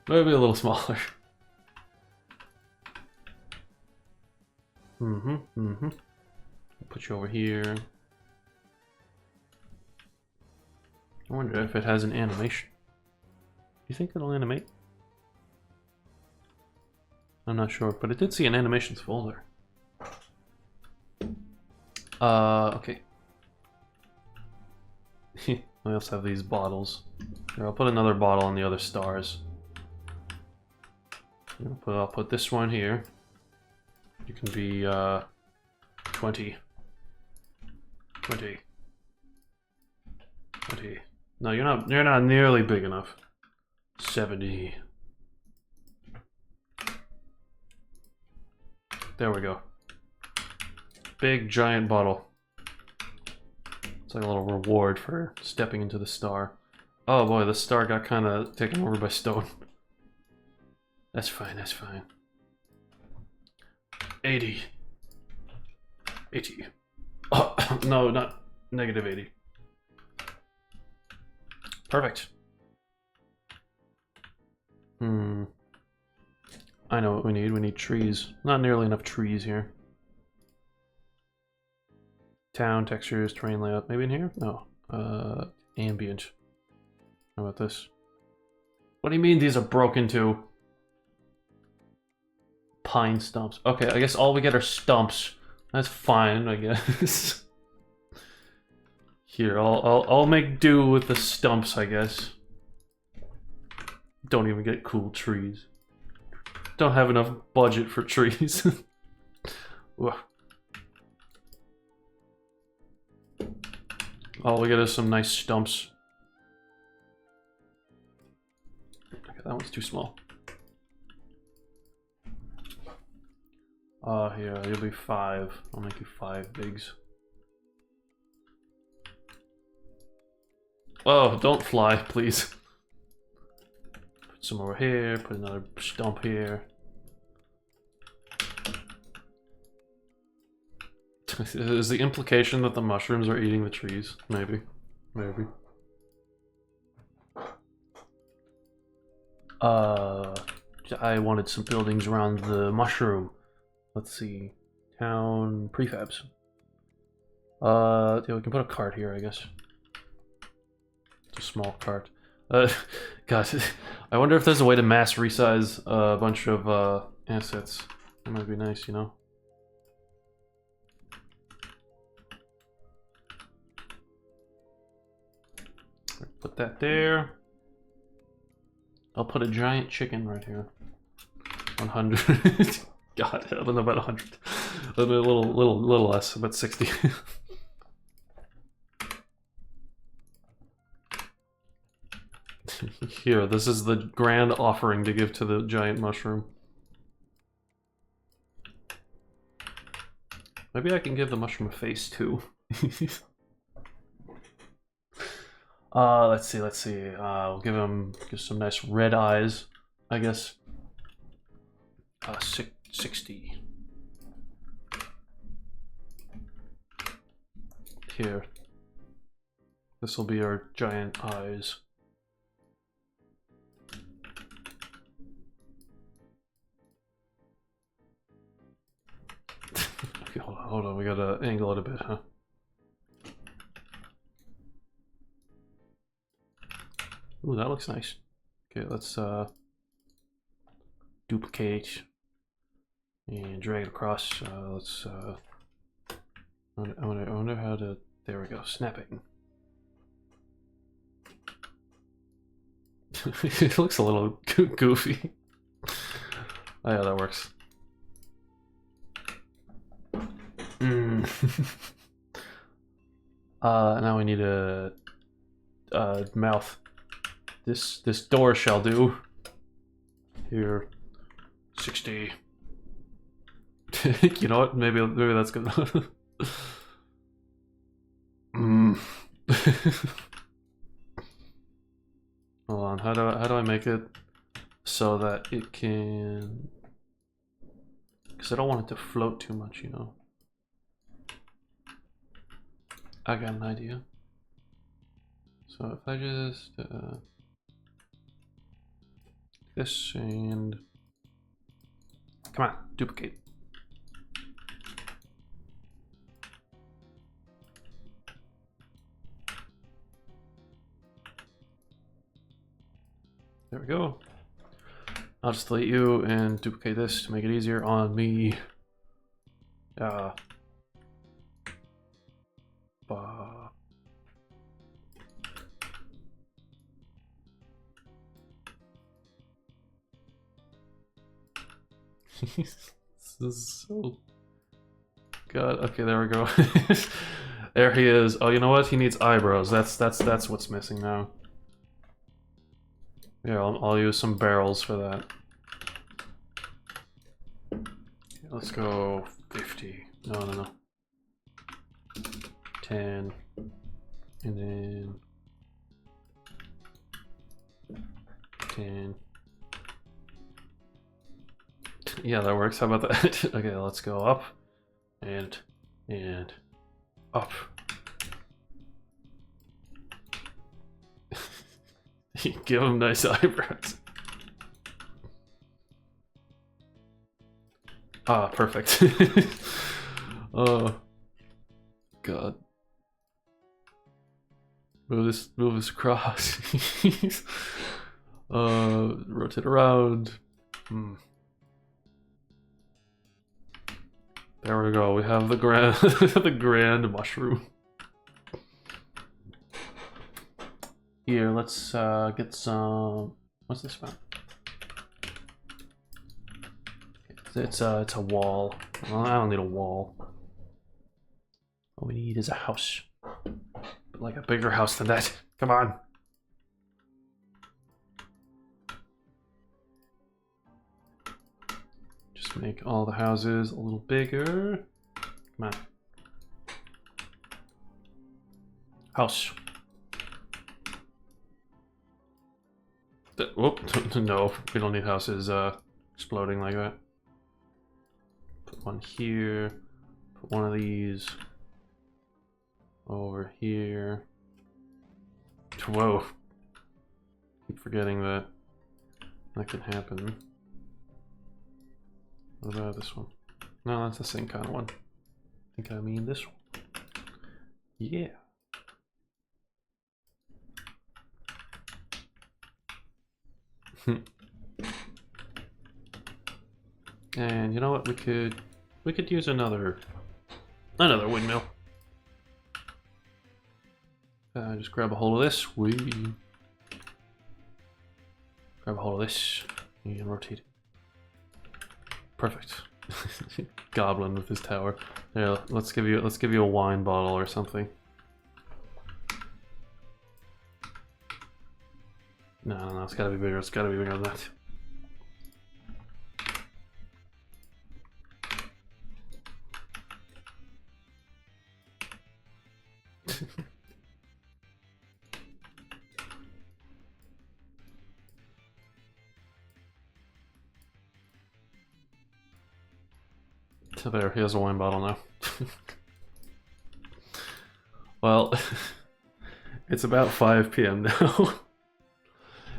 Maybe a little smaller. Put you over here. I wonder if it has an animation. You think it'll animate? I'm not sure, but it did see an animations folder. Okay. We also have these bottles. Here, I'll put another bottle on the other stars. I'll put this one here. You can be 20. 20. 20. No, you're not nearly big enough. 70. There we go. Big giant bottle. It's like a little reward for stepping into the star. Oh boy, the star got kind of taken over by stone. That's fine, that's fine. 80. 80. Oh, no, not negative 80. Perfect. I know what we need. We need trees. Not nearly enough trees here. Town, textures, terrain layout. Maybe in here? No. Ambient. How about this? What do you mean these are broken too? Pine stumps. Okay, I guess all we get are stumps. That's fine, I guess. Here, I'll make do with the stumps, I guess. Don't even get cool trees. Don't have enough budget for trees. All we get is some nice stumps. Okay, that one's too small. Here, you'll be 5. I'll make you 5 bigs. Oh, don't fly, please. Put some over here, put another stump here. Is the implication that the mushrooms are eating the trees? Maybe. Maybe. I wanted some buildings around the mushroom. Let's see. Town prefabs. Yeah, we can put a cart here, I guess. It's a small cart. God, I wonder if there's a way to mass resize a bunch of assets. That might be nice, you know? Put that there. I'll put a giant chicken right here. 100. God, I don't know about 100. A little less, about 60. Here, this is the grand offering to give to the giant mushroom. Maybe I can give the mushroom a face too. Let's see. We'll give him some nice red eyes, I guess. 60. Here. This will be our giant eyes. Okay, hold on, we gotta angle it a bit, huh? Ooh, that looks nice. Okay, let's duplicate and drag it across. Let's I wonder how to. There we go. Snapping. It looks a little goofy. Oh yeah, that works. Now we need a mouth. This door shall do. Here, 60. You know what? Maybe that's good enough. Hold on. How do I make it so that it can? Because I don't want it to float too much, you know. I got an idea. So if I just this and come on, duplicate. There we go. I'll just delete you and duplicate this to make it easier on me. This is so... God, okay, there we go. There he is. Oh, you know what? He needs eyebrows. That's what's missing now. Yeah, I'll use some barrels for that. Let's go 50. No. 10. And then 10. Yeah, that works. How about that? Okay, let's go up and up. Give him nice eyebrows. Ah, perfect. Oh, God. Move this across. Rotate around. There we go. We have the grand, the grand mushroom. Here, let's get some. What's this about? It's a wall. Well, I don't need a wall. All we need is a house, but like a bigger house than that. Come on. Just make all the houses a little bigger. Come on. House. Whoop, no, we don't need houses exploding like that. Put one here, put one of these over here. Whoa. Keep forgetting that can happen. What about this one? No, that's the same kind of one. I think I mean this one. Yeah. And you know what? We could use another windmill. Just grab a hold of this. Grab a hold of this and rotate it. Perfect. Goblin with his tower. Yeah, let's give you a wine bottle or something. No, it's gotta be bigger. It's gotta be bigger than that. So there, he has a wine bottle now. Well, it's about 5 p.m. now.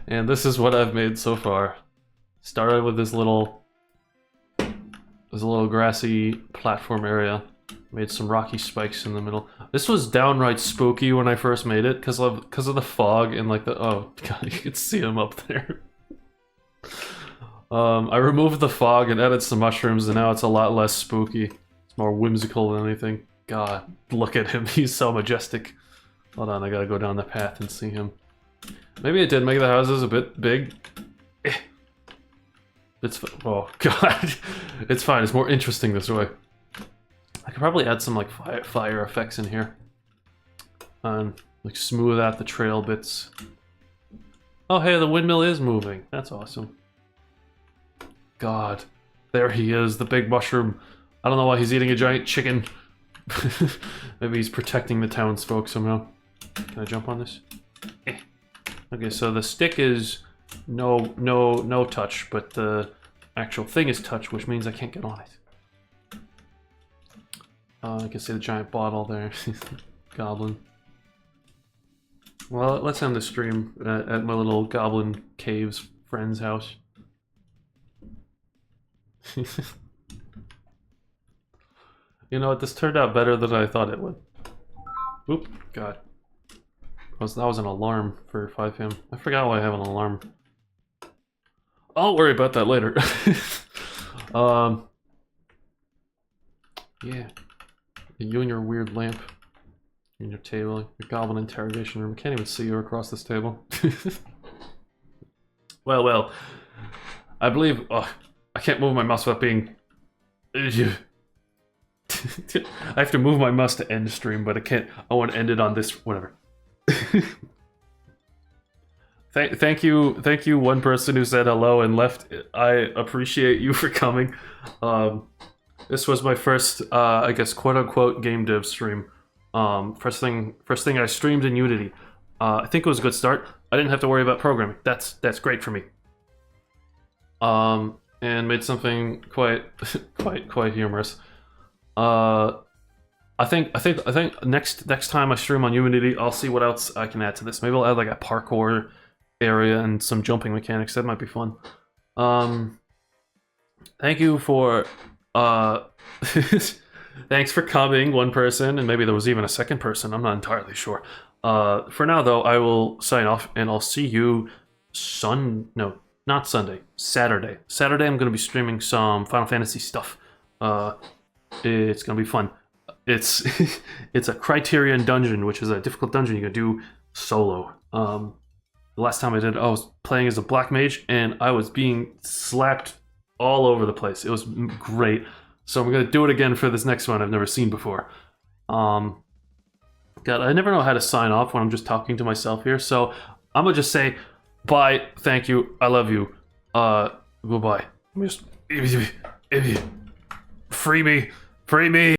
And this is what I've made so far. Started with this little grassy platform area. Made some rocky spikes in the middle. This was downright spooky when I first made it because of the fog and like the oh god, you can see him up there. I removed the fog and added some mushrooms, and now it's a lot less spooky. It's more whimsical than anything. God, look at him. He's so majestic. Hold on, I gotta go down the path and see him. Maybe it did make the houses a bit big. It's oh god, it's fine. It's more interesting this way. I could probably add some like fire effects in here, and like smooth out the trail bits. Oh hey, the windmill is moving. That's awesome. God, there he is, the big mushroom. I don't know why he's eating a giant chicken. Maybe he's protecting the townsfolk somehow. Can I jump on this? Okay, so the stick is no touch, but the actual thing is touch, which means I can't get on it. I can see the giant bottle there. Goblin. Well, let's end the stream at my little goblin caves friend's house. You know what? This turned out better than I thought it would. Oop, God. That was an alarm for 5 p.m. I forgot why I have an alarm. I'll worry about that later. Yeah. You and your weird lamp. In your table, your goblin interrogation room. I can't even see you across this table. Well. I believe... Oh, I can't move my mouse without being... I have to move my mouse to end stream, but I can't... I want to end it on this... Whatever. Thank you, one person who said hello and left. I appreciate you for coming. This was my first, I guess, quote-unquote game dev stream. First thing I streamed in Unity. I think it was a good start. I didn't have to worry about programming. That's great for me. And made something quite humorous. I think next time I stream on Unity, I'll see what else I can add to this. Maybe I'll add like a parkour area and some jumping mechanics. That might be fun. Thank you for thanks for coming, one person, and maybe there was even a second person. I'm not entirely sure. For now, though, I will sign off, and I'll see you no, not Sunday, Saturday. Saturday, I'm going to be streaming some Final Fantasy stuff. It's going to be fun. It's it's a Criterion dungeon, which is a difficult dungeon you can do solo. The last time I did it, I was playing as a black mage, and I was being slapped all over the place. It was great. So I'm going to do it again for this next one I've never seen before. God, I never know how to sign off when I'm just talking to myself here, so I'm going to just say, bye, thank you, I love you, goodbye. Free me.